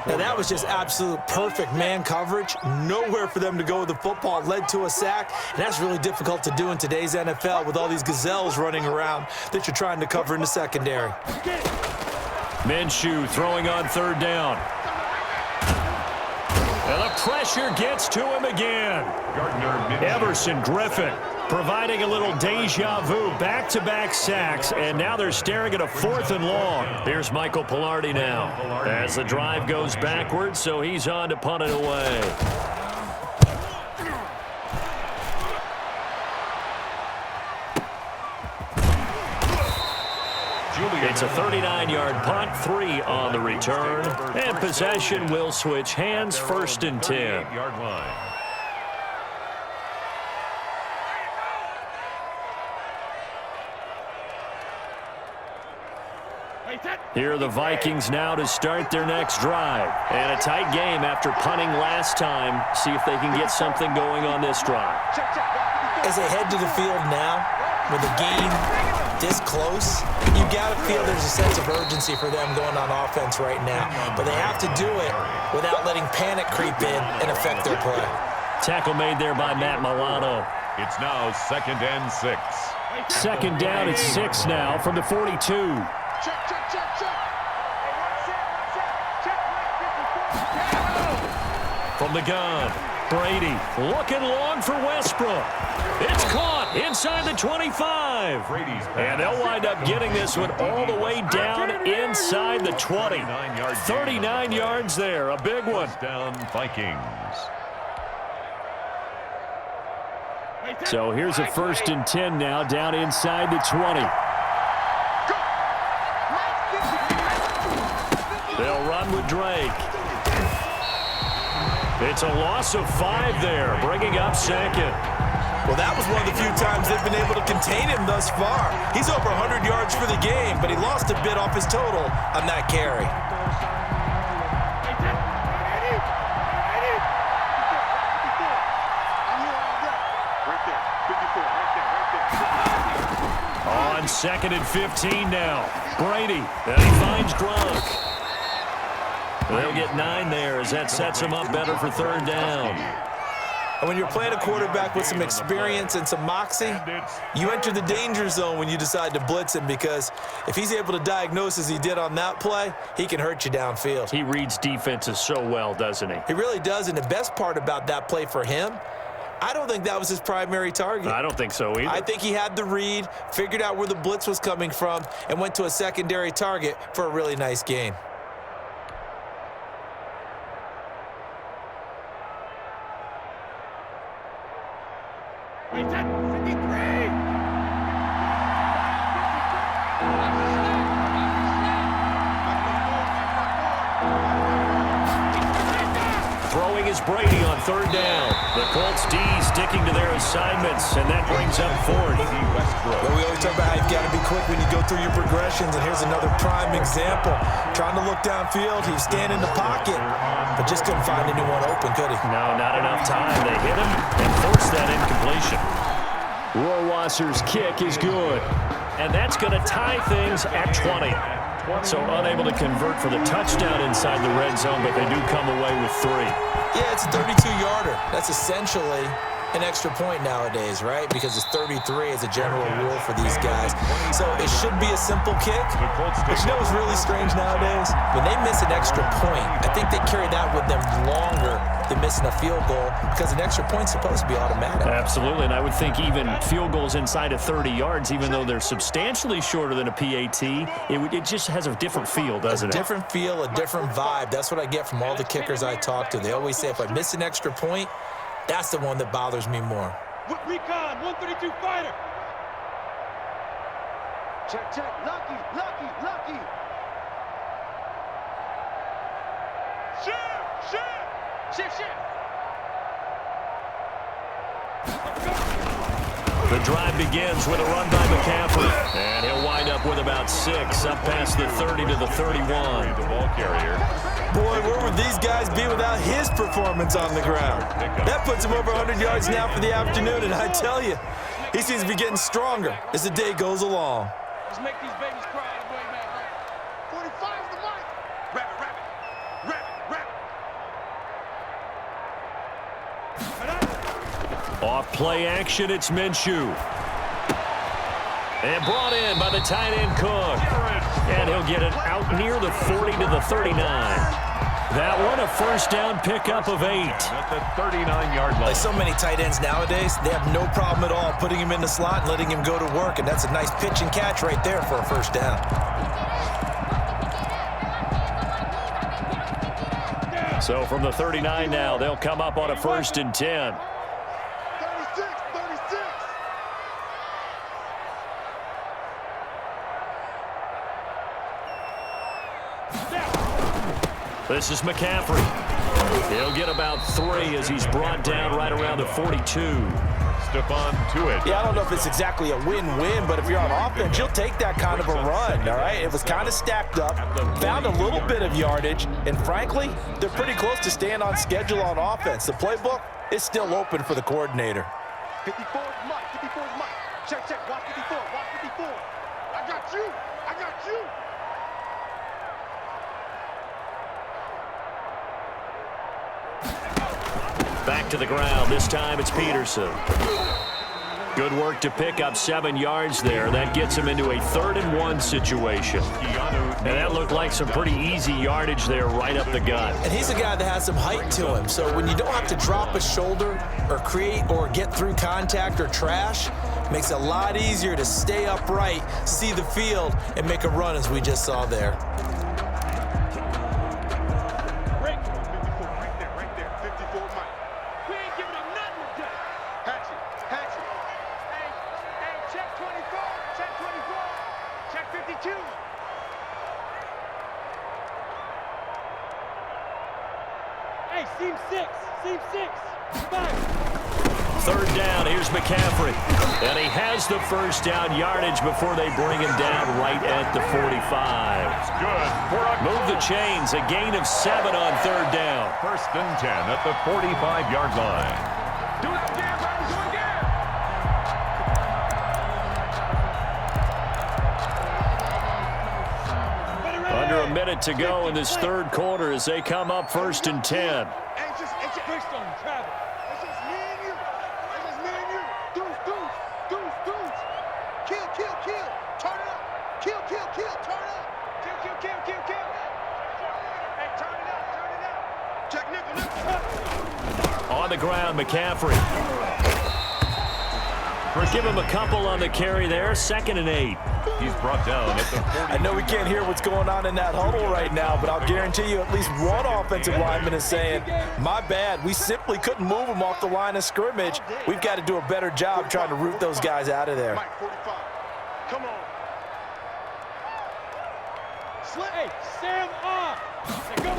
Speaker 4: Now that was just absolute perfect man coverage. Nowhere for them to go with the football. Led to a sack, and that's really difficult to do in today's NFL with all these gazelles running around that you're trying to cover in the secondary.
Speaker 2: Minshew throwing on 3rd down. And the pressure gets to him again. Everson Griffin providing a little deja vu, back-to-back sacks, and now they're staring at a 4th and long. Here's Michael Pilardi now as the drive goes backwards, so he's on to punt it away. It's a 39-yard punt, 3 on the return, and possession will switch hands, 1st and 10. Here are the Vikings now to start their next drive. And a tight game after punting last time. See if they can get something going on this drive.
Speaker 3: check.
Speaker 4: As they head to the field now, with the game this close, you got to feel there's a sense of urgency for them going on offense right now. But they have to do it without letting panic creep in and affect their play.
Speaker 2: Tackle made there by Matt Milano.
Speaker 1: It's now 2nd and 6.
Speaker 2: Second down, it's 6 now from the 42.
Speaker 3: Check, check, check, check.
Speaker 2: From the gun, Brady looking long for Westbrook. It's caught inside the 25. And they'll wind up getting this one all the way down inside the 20. 39 yards there, a big one.
Speaker 1: Down Vikings.
Speaker 2: So here's a 1st and 10 now, down inside the 20. They'll run with Drake. It's a loss of 5 there, bringing up 2nd.
Speaker 4: Well, that was one of the few times they've been able to contain him thus far. He's over 100 yards for the game, but he lost a bit off his total on that carry.
Speaker 2: On 2nd and 15 now. Brady, and he finds Gronk. They'll get 9 there as that sets him up better for 3rd down.
Speaker 4: And when you're playing a quarterback with some experience and some moxie, you enter the danger zone when you decide to blitz him, because if he's able to diagnose as he did on that play, he can hurt you downfield.
Speaker 2: He reads defenses so well, doesn't he?
Speaker 4: He really does, and the best part about that play for him, I don't think that was his primary target.
Speaker 2: I don't think so either.
Speaker 4: I think he had the read, figured out where the blitz was coming from, and went to a secondary target for a really nice gain.
Speaker 2: Throwing is Brady on 3rd down. The Colts D sticking to their assignments, and that brings up 4th.
Speaker 4: Well, we always talk about how you've got to be quick when you go through your progressions, and here's another prime example. Trying to look downfield, he was standing in the pocket, but just couldn't find anyone open, could he?
Speaker 2: No, not enough time. They hit him and forced that incompletion. Rohrwasser's kick is good, and that's going to tie things at 20. So unable to convert for the touchdown inside the red zone, but they do come away with 3.
Speaker 4: Yeah, it's a 32-yarder. That's essentially an extra point nowadays, right? Because it's 33 as a general rule for these guys. So it should be a simple kick. But you know what's really strange nowadays? When they miss an extra point, I think they carry that with them longer than missing a field goal, because an extra point's supposed to be automatic.
Speaker 2: Absolutely, and I would think even field goals inside of 30 yards, even though they're substantially shorter than a PAT, it just has a different feel, doesn't it?
Speaker 4: A different feel, a different vibe. That's what I get from all the kickers I talk to. They always say, if I miss an extra point, that's the one that bothers me more.
Speaker 3: Recon, 132 fighter. Check, check. Lucky, lucky, lucky. Shift, shift. Shift, shift.
Speaker 2: The drive begins with a run by McCaffrey, and he'll wind up with about 6 up past the 30 to the 31.
Speaker 1: The ball carrier.
Speaker 4: Boy, where would these guys be without his performance on the ground? That puts him over 100 yards now for the afternoon, and I tell you, he seems to be getting stronger as the day goes along.
Speaker 3: Let's make these babies cry on the way back. 45 is the mic. Wrap it, wrap it. Wrap it, wrap it.
Speaker 2: Off play action, it's Minshew. And brought in by the tight end Cook. And he'll get it out near the 40 to the 39. That one, a first down pickup of 8.
Speaker 1: At the 39-yard line.
Speaker 4: Like so many tight ends nowadays, they have no problem at all putting him in the slot and letting him go to work, and that's a nice pitch and catch right there for a first down.
Speaker 2: So from the 39 now, they'll come up on a 1st and 10.
Speaker 3: 36, 36.
Speaker 2: This is McCaffrey. He'll get about 3 as he's brought down right around the 42.
Speaker 1: Stephon Tuitt.
Speaker 4: Yeah, I don't know if it's exactly a win-win, but if you're on offense, you'll take that kind of a run, all right? It was kind of stacked up, found a little bit of yardage, and frankly, they're pretty close to staying on schedule on offense. The playbook is still open for the coordinator.
Speaker 3: 54 is Mike. 54 is Mike. Check, check. Watch 54. Watch 54. I got you. I got you.
Speaker 2: Back to the ground. This time it's Peterson. Good work to pick up 7 yards there. That gets him into a 3rd and 1 situation. And that looked like some pretty easy yardage there right up the gut.
Speaker 4: And he's a guy that has some height to him. So when you don't have to drop a shoulder or create or get through contact or trash, makes it a lot easier to stay upright, see the field, and make a run as we just saw there.
Speaker 7: Seam 6, 5.
Speaker 2: 3rd down, here's McCaffrey. And he has the first down yardage before they bring him down right at the 45.
Speaker 1: That's good.
Speaker 2: Move the chains, a gain of 7 on 3rd down.
Speaker 1: 1st and 10 at the 45-yard line.
Speaker 3: Do it again, baby. Do it again.
Speaker 2: Under a minute to go in this 3rd quarter as they come up 1st and 10.
Speaker 7: Bridgestone, travel.
Speaker 3: It's just me and you. It's just me and you. Deuce, deuce, deuce, deuce. Kill, kill, kill. Turn it up. Kill, kill, kill. Turn it up. Kill, kill, kill, kill, kill. Hey, turn it up, turn it up. Check nickel, nickel.
Speaker 2: On the ground, McCaffrey. Give him a couple on the carry there. 2nd and 8.
Speaker 1: He's brought down at the 40.
Speaker 4: I know we can't hear what's going on in that huddle right now, but I'll guarantee you at least one offensive lineman is saying, my bad, we simply couldn't move them off the line of scrimmage. We've got to do a better job trying to root those guys out of there.
Speaker 3: Mike, 45. Come on.
Speaker 7: Hey, Sam off. Go.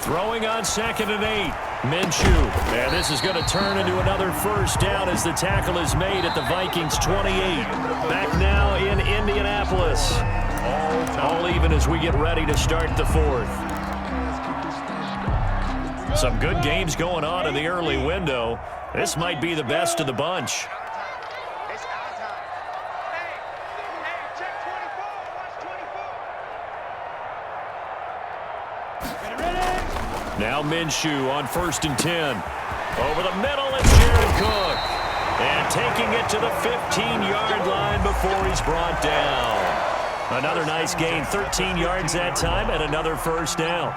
Speaker 2: Throwing on 2nd and 8. Minshew. And this is going to turn into another first down as the tackle is made at the Vikings 28. Back now in Indianapolis. All even as we get ready to start the 4th. Some good games going on in the early window. This might be the best of the bunch.
Speaker 3: It's our time. Hey, check 24. Watch 24.
Speaker 2: Now Minshew on 1st and 10. Over the middle, it's Jared Cook. And taking it to the 15-yard line before he's brought down. Another nice gain, 13 yards that time, and another first down.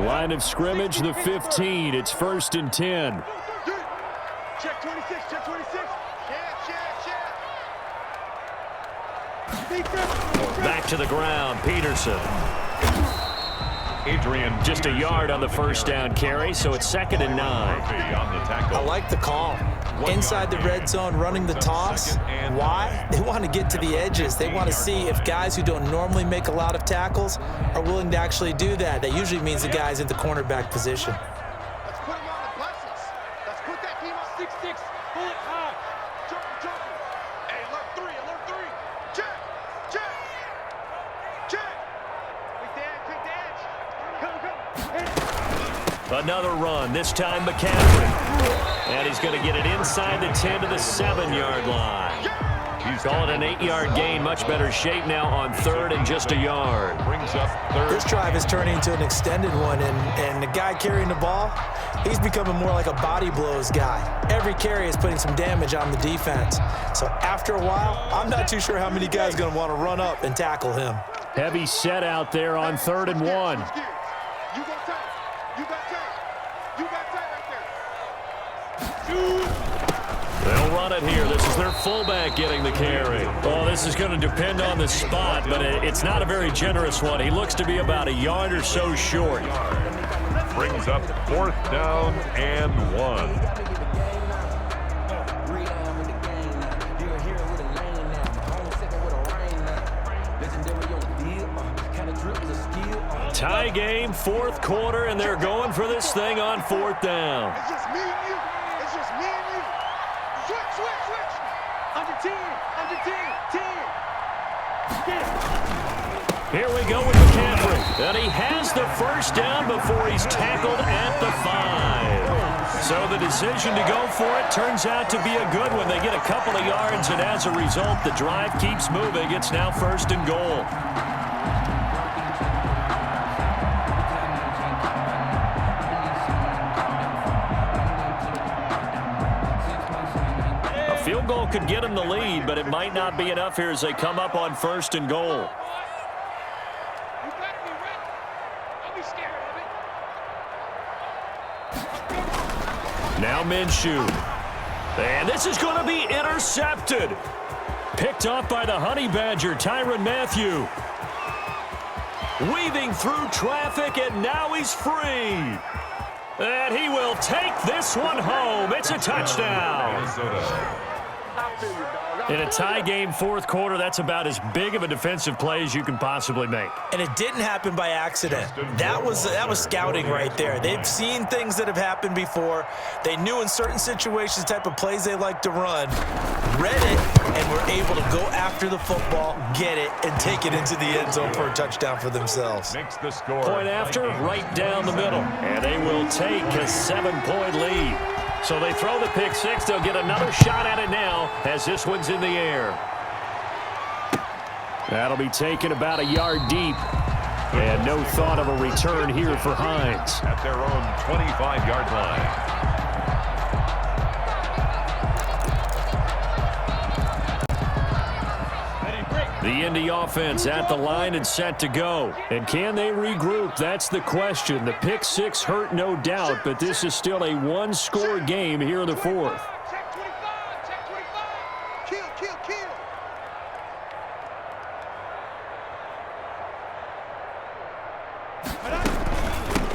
Speaker 2: Line of scrimmage, the 15. It's 1st and 10.
Speaker 3: Check 26, check 26. Check.
Speaker 2: Back to the ground, Peterson.
Speaker 1: Adrian
Speaker 2: Just a yard on the first down carry, so it's 2nd and 9.
Speaker 4: I like the call. Inside the red zone, running the toss. Why? They want to get to the edges. They want to see if guys who don't normally make a lot of tackles are willing to actually do that. That usually means the guy's in the cornerback position.
Speaker 3: Let's put him on the buses. Let's put that team on 6-6. Bullet high. Jumping. Hey, alert 3. Check. Quick the edge. Come.
Speaker 2: Another run, this time McCaffrey. And he's going to get it inside the 10 to the 7-yard line. He's calling an 8-yard gain, much better shape now on 3rd and just a yard.
Speaker 1: Brings up 3rd.
Speaker 4: This drive is turning into an extended one, and the guy carrying the ball, he's becoming more like a body blows guy. Every carry is putting some damage on the defense. So after a while, I'm not too sure how many guys are going to want to run up and tackle him.
Speaker 2: Heavy set out there on 3rd and 1.
Speaker 3: You got tight. You got tight right there.
Speaker 2: They'll run it here. This is their fullback getting the carry. Oh, this is going to depend on the spot, but it's not a very generous one. He looks to be about a yard or so short.
Speaker 1: Brings up 4th down and 1.
Speaker 2: Tie game, fourth quarter, and they're going for this thing on fourth down.
Speaker 3: It's just me and you. It's just me and you. Switch, switch, switch. Under 10, under 10, 10.
Speaker 2: Here we go with McCaffrey. And he has the first down before he's tackled at the 5. So the decision to go for it turns out to be a good one. They get a couple of yards, and as a result, the drive keeps moving. It's now first and goal. A field goal could get them the lead, but it might not be enough here as they come up on first and goal. Now Minshew. And this is going to be intercepted. Picked off by the Honey Badger, Tyrann Mathieu. Weaving through traffic, and now he's free. And he will take this one home. It's a touchdown. In a tie game, fourth quarter, that's about as big of a defensive play as you can possibly make.
Speaker 4: And it didn't happen by accident. That was scouting right there. They've seen things that have happened before. They knew in certain situations the type of plays they like to run, read it, and were able to go after the football, get it, and take it into the end zone for a touchdown for themselves.
Speaker 1: Makes the score.
Speaker 2: Point after, right down the middle. And they will take a 7-point lead. So they throw the pick six. They'll get another shot at it now as this one's in the air. That'll be taken about a yard deep. And no thought of a return here for Hines.
Speaker 1: At their own 25-yard line.
Speaker 2: The Indy offense at the line and set to go. And can they regroup? That's the question. The pick six hurt, no doubt, but this is still a one-score game here in the fourth.
Speaker 3: Check 25, check 25. Kill, kill, kill.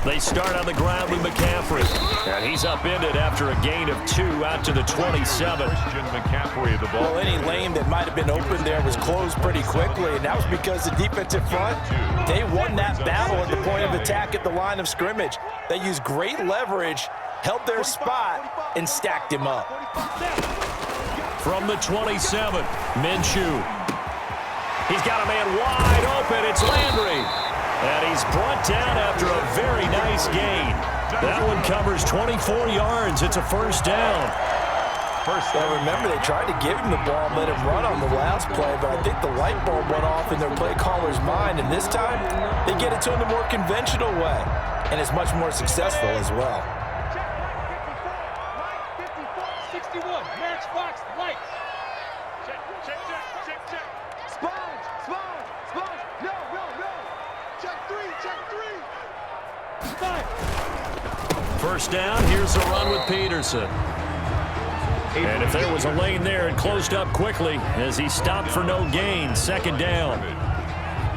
Speaker 2: They start on the ground with McCaffrey. And he's upended after a gain of 2 out to the 27.
Speaker 1: Christian McCaffrey, the ball.
Speaker 4: Well, any lane that might have been open there was closed pretty quickly, and that was because the defensive front, they won that battle at the point of attack at the line of scrimmage. They used great leverage, held their spot, and stacked him up.
Speaker 2: From the 27, Minshew. He's got a man wide open. It's Landry. And he's brought down after a very nice gain. That one covers 24 yards. It's a first down.
Speaker 4: Well, remember, they tried to give him the ball and let him run on the last play, but I think the light bulb went off in their play caller's mind, and this time they get it to him the more conventional way, and it's much more successful as well.
Speaker 7: 61, match box, lights. Check, check, check, check, check.
Speaker 3: Sponge, sponge, sponge. No, no, no. Check 3, check 3.
Speaker 7: 5.
Speaker 2: First down, here's the run with Peterson. And if there was a lane there, it closed up quickly as he stopped for no gain. Second down.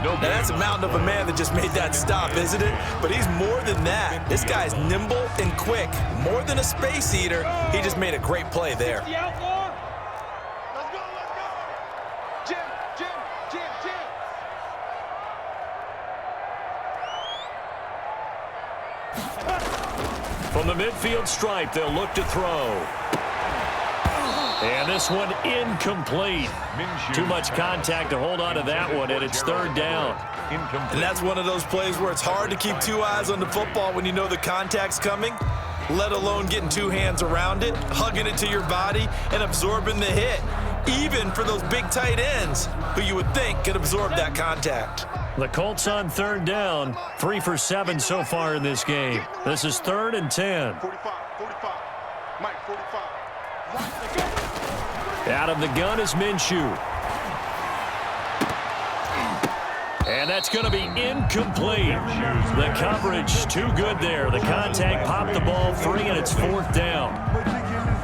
Speaker 4: Now, that's a mountain of a man that just made that stop, isn't it? But he's more than that. This guy's nimble and quick. More than a space eater, he just made a great play there.
Speaker 7: The outlaw.
Speaker 3: Let's go, let's go. Jim, Jim, Jim, Jim.
Speaker 2: From the midfield stripe, they'll look to throw. And this one incomplete. Too much contact to hold on to that one, and it's third down.
Speaker 4: And that's one of those plays where it's hard to keep two eyes on the football when you know the contact's coming, let alone getting two hands around it, hugging it to your body, and absorbing the hit, even for those big tight ends who you would think could absorb that contact.
Speaker 2: The Colts on third down, 3 for 7 so far in this game. This is 3rd and 10.
Speaker 3: 45, 45. Mike, 45.
Speaker 2: Out of the gun is Minshew. And that's going to be incomplete. The coverage too good there. The contact popped the ball free, and it's 4th down.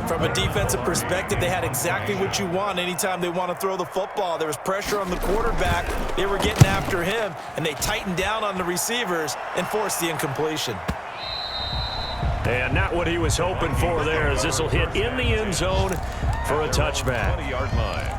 Speaker 4: From a defensive perspective, they had exactly what you want anytime they want to throw the football. There was pressure on the quarterback. They were getting after him, and they tightened down on the receivers and forced the incompletion.
Speaker 2: And not what he was hoping for there, as this will hit in the end zone for a touchback.
Speaker 1: 20-yard line.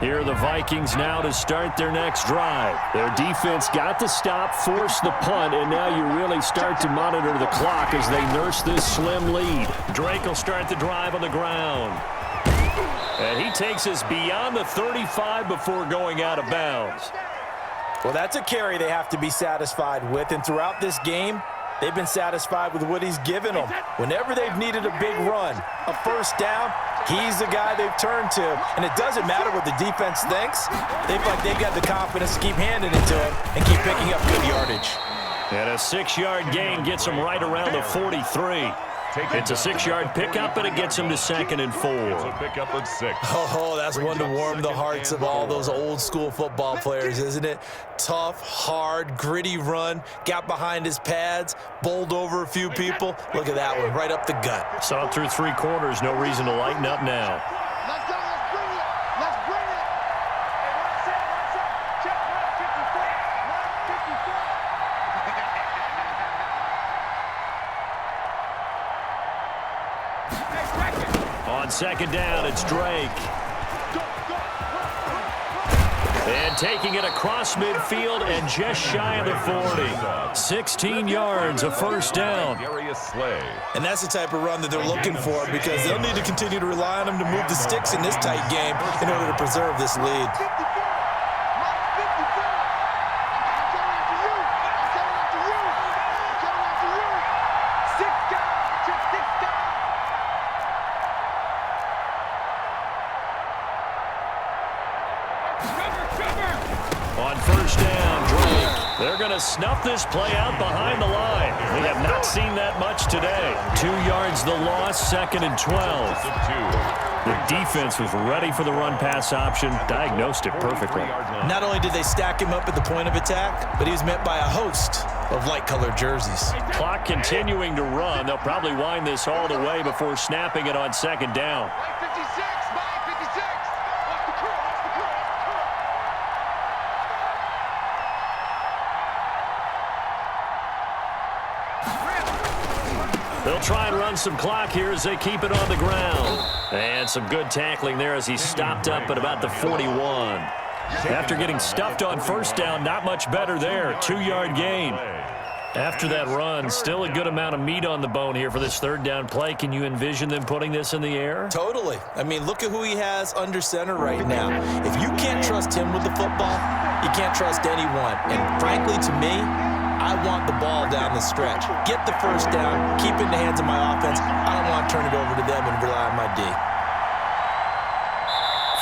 Speaker 2: Here are the Vikings now to start their next drive. Their defense got the stop, forced the punt, and now you really start to monitor the clock as they nurse this slim lead. Drake will start the drive on the ground. And he takes us beyond the 35 before going out of bounds.
Speaker 4: Well, that's a carry they have to be satisfied with, and throughout this game, they've been satisfied with what he's given them. Whenever they've needed a big run, a first down, he's the guy they've turned to. And it doesn't matter what the defense thinks. They feel like they've got the confidence to keep handing it to him and keep picking up good yardage.
Speaker 2: And a 6-yard gain gets him right around the 43. It's a 6-yard pickup, and it gets him to 2nd and 4.
Speaker 1: It's a pickup of 6.
Speaker 4: Oh, that's one to warm the hearts of all those old-school football players, isn't it? Tough, hard, gritty run, got behind his pads, bowled over a few people. Look at that one, right up the gut.
Speaker 2: Saw it through 3 quarters, no reason to lighten up now.
Speaker 3: Let's go, let's bring it. Let's bring it. Hey, one set. Check 154. 154.
Speaker 2: On 2nd down, it's Drake. And taking it across midfield and just shy of the 40. 16 yards, a first down.
Speaker 4: And that's the type of run that they're looking for, because they'll need to continue to rely on him to move the sticks in this tight game in order to preserve this lead.
Speaker 2: On first down, Drake. They're going to snuff this play out behind the line. We have not seen that much today. 2 yards the loss, 2nd and 12. The defense was ready for the run-pass option, diagnosed it perfectly.
Speaker 4: Not only did they stack him up at the point of attack, but he was met by a host of light-colored jerseys.
Speaker 2: Clock continuing to run. They'll probably wind this all the way before snapping it on 2nd down. They'll try and run some clock here as they keep it on the ground. And some good tackling there as he stopped up at about the 41. After getting stuffed on first down, not much better there. 2-yard gain. After that run, still a good amount of meat on the bone here for this 3rd down play. Can you envision them putting this in the air?
Speaker 4: Totally. I mean, look at who he has under center right now. If you can't trust him with the football, you can't trust anyone. And frankly, to me, I want the ball down the stretch. Get the first down, keep it in the hands of my offense. I don't want to turn it over to them and rely on my D.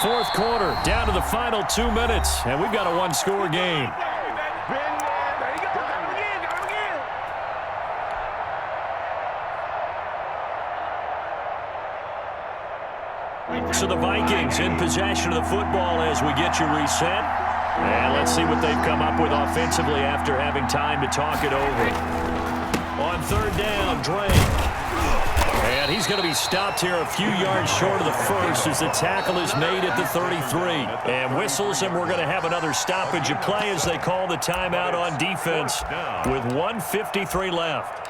Speaker 2: 4th quarter, down to the final 2 minutes, and we've got a 1-score game. So the Vikings in possession of the football as we get you reset. And let's see what they've come up with offensively after having time to talk it over. On 3rd down, Drake. And he's going to be stopped here a few yards short of the first as the tackle is made at the 33. And whistles, and we're going to have another stoppage of play as they call the timeout on defense with 1:53 left.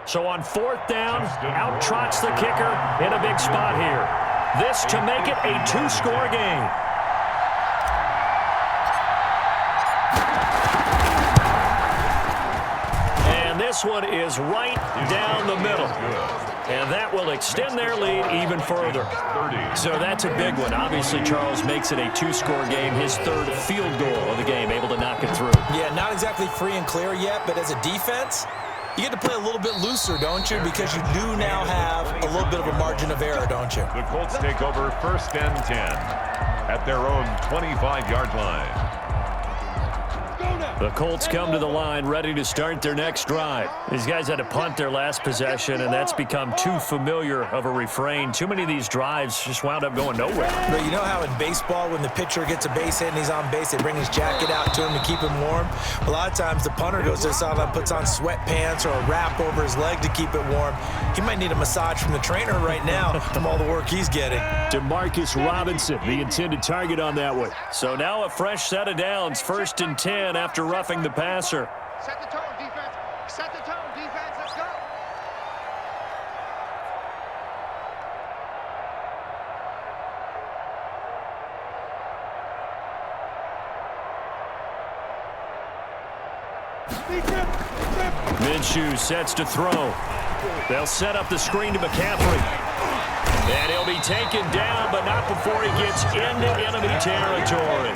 Speaker 2: So on 4th down, out trots the kicker in a big spot here. This to make it a 2-score game. And this one is right down the middle. And that will extend their lead even further. So that's a big one. Obviously, Charles makes it a 2-score game, his 3rd field goal of the game, able to knock it through.
Speaker 4: Yeah, not exactly free and clear yet, but as a defense, you get to play a little bit looser, don't you? Because you do now have a little bit of a margin of error, don't you?
Speaker 1: The Colts take over 1st and 10 at their own 25-yard line.
Speaker 3: Go now.
Speaker 2: The Colts come to the line ready to start their next drive. These guys had to punt their last possession, and that's become too familiar of a refrain. Too many of these drives just wound up going nowhere.
Speaker 4: But you know how in baseball, when the pitcher gets a base hit and he's on base, they bring his jacket out to him to keep him warm? A lot of times the punter goes to the sideline, puts on sweatpants or a wrap over his leg to keep it warm. He might need a massage from the trainer right now from all the work he's getting.
Speaker 2: Demarcus Robinson, the intended target on that one. So now a fresh set of downs, 1st and 10 after roughing the passer.
Speaker 3: Set the tone, defense. Set the tone, defense. Let's go.
Speaker 2: Minshew sets to throw. They'll set up the screen to McCaffrey. And he'll be taken down, but not before he gets into enemy territory.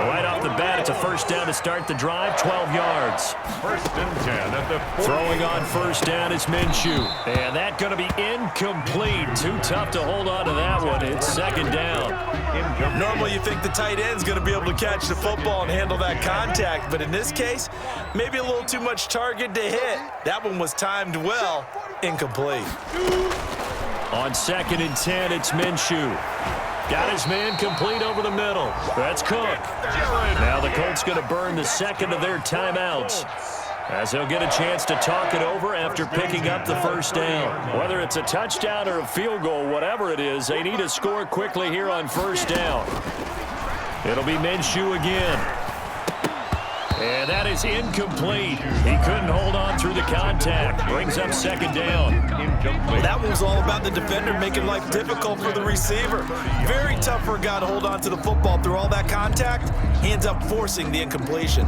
Speaker 2: Right off the bat, it's a 1st down to start the drive, 12 yards.
Speaker 1: 1st and 10 at the 40.
Speaker 2: Throwing on 1st down is Minshew. And that's going to be incomplete. Too tough to hold on to that one. It's 2nd down.
Speaker 4: Normally you think the tight end's going to be able to catch the football and handle that contact, but in this case, maybe a little too much target to hit. That one was timed well, incomplete.
Speaker 2: On 2nd and 10, it's Minshew. Got his man complete over the middle. That's Cook. Now the Colts going to burn the 2nd of their timeouts, as they'll get a chance to talk it over after picking up the 1st down. Whether it's a touchdown or a field goal, whatever it is, they need to score quickly here on 1st down. It'll be Minshew again. And that is incomplete. He couldn't hold on through the contact. Brings up 2nd down.
Speaker 4: Well, that one was all about the defender making life difficult for the receiver. Very tough for a guy to hold on to the football through all that contact. He ends up forcing the incompletion.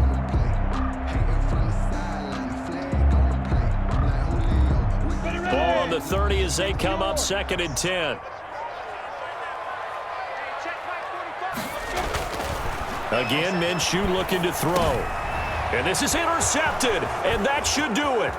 Speaker 2: Ball on the 30 as they come up 2nd and 10. Again, Minshew looking to throw. And this is intercepted, and that should do it.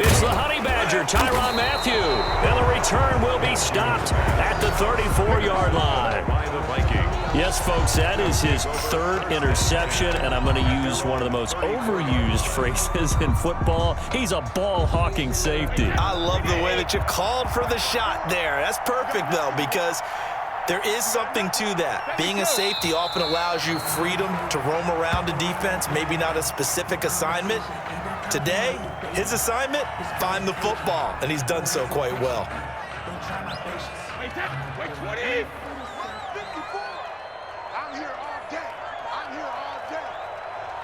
Speaker 2: It's the Honey Badger, Tyrann Mathieu. And the return will be stopped at the 34-yard line.
Speaker 1: By the Vikings.
Speaker 2: Yes, folks, that is his 3rd interception, and I'm going to use one of the most overused phrases in football. He's a ball-hawking safety.
Speaker 4: I love the way that you called for the shot there. That's perfect, though, because there is something to that. Being a safety often allows you freedom to roam around a defense, maybe not a specific assignment. Today, his assignment, find the football, and he's done so quite well.
Speaker 3: Wait, 20. 54. I'm here all day. I'm here all day.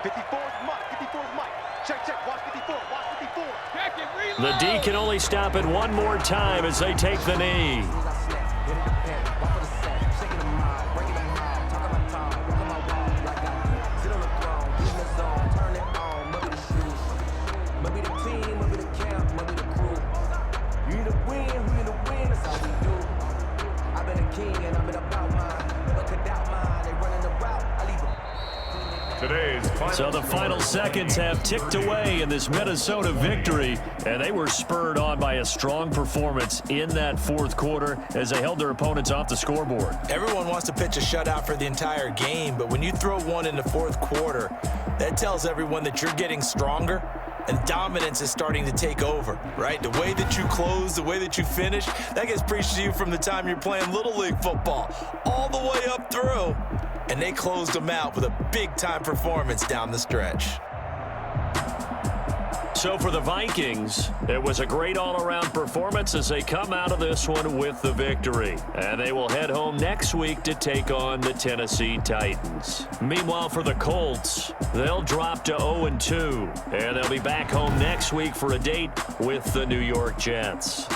Speaker 3: 54's Mike. 54's Mike. Check. Watch 54. Watch 54.
Speaker 7: Check it, reload.
Speaker 2: The D can only stop it one more time as they take the knee. So the final seconds have ticked away in this Minnesota victory, and they were spurred on by a strong performance in that 4th quarter as they held their opponents off the scoreboard.
Speaker 4: Everyone wants to pitch a shutout for the entire game, but when you throw one in the 4th quarter, that tells everyone that you're getting stronger and dominance is starting to take over, right? The way that you close, the way that you finish, that gets preached to you from the time you're playing Little League football all the way up through. And they closed them out with a big-time performance down the stretch.
Speaker 2: So for the Vikings, it was a great all-around performance as they come out of this one with the victory. And they will head home next week to take on the Tennessee Titans. Meanwhile, for the Colts, they'll drop to 0-2. And they'll be back home next week for a date with the New York Jets.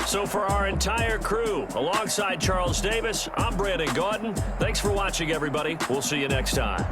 Speaker 2: So for our entire crew, alongside Charles Davis, I'm Brandon Gaudin. Thanks for watching, everybody. We'll see you next time.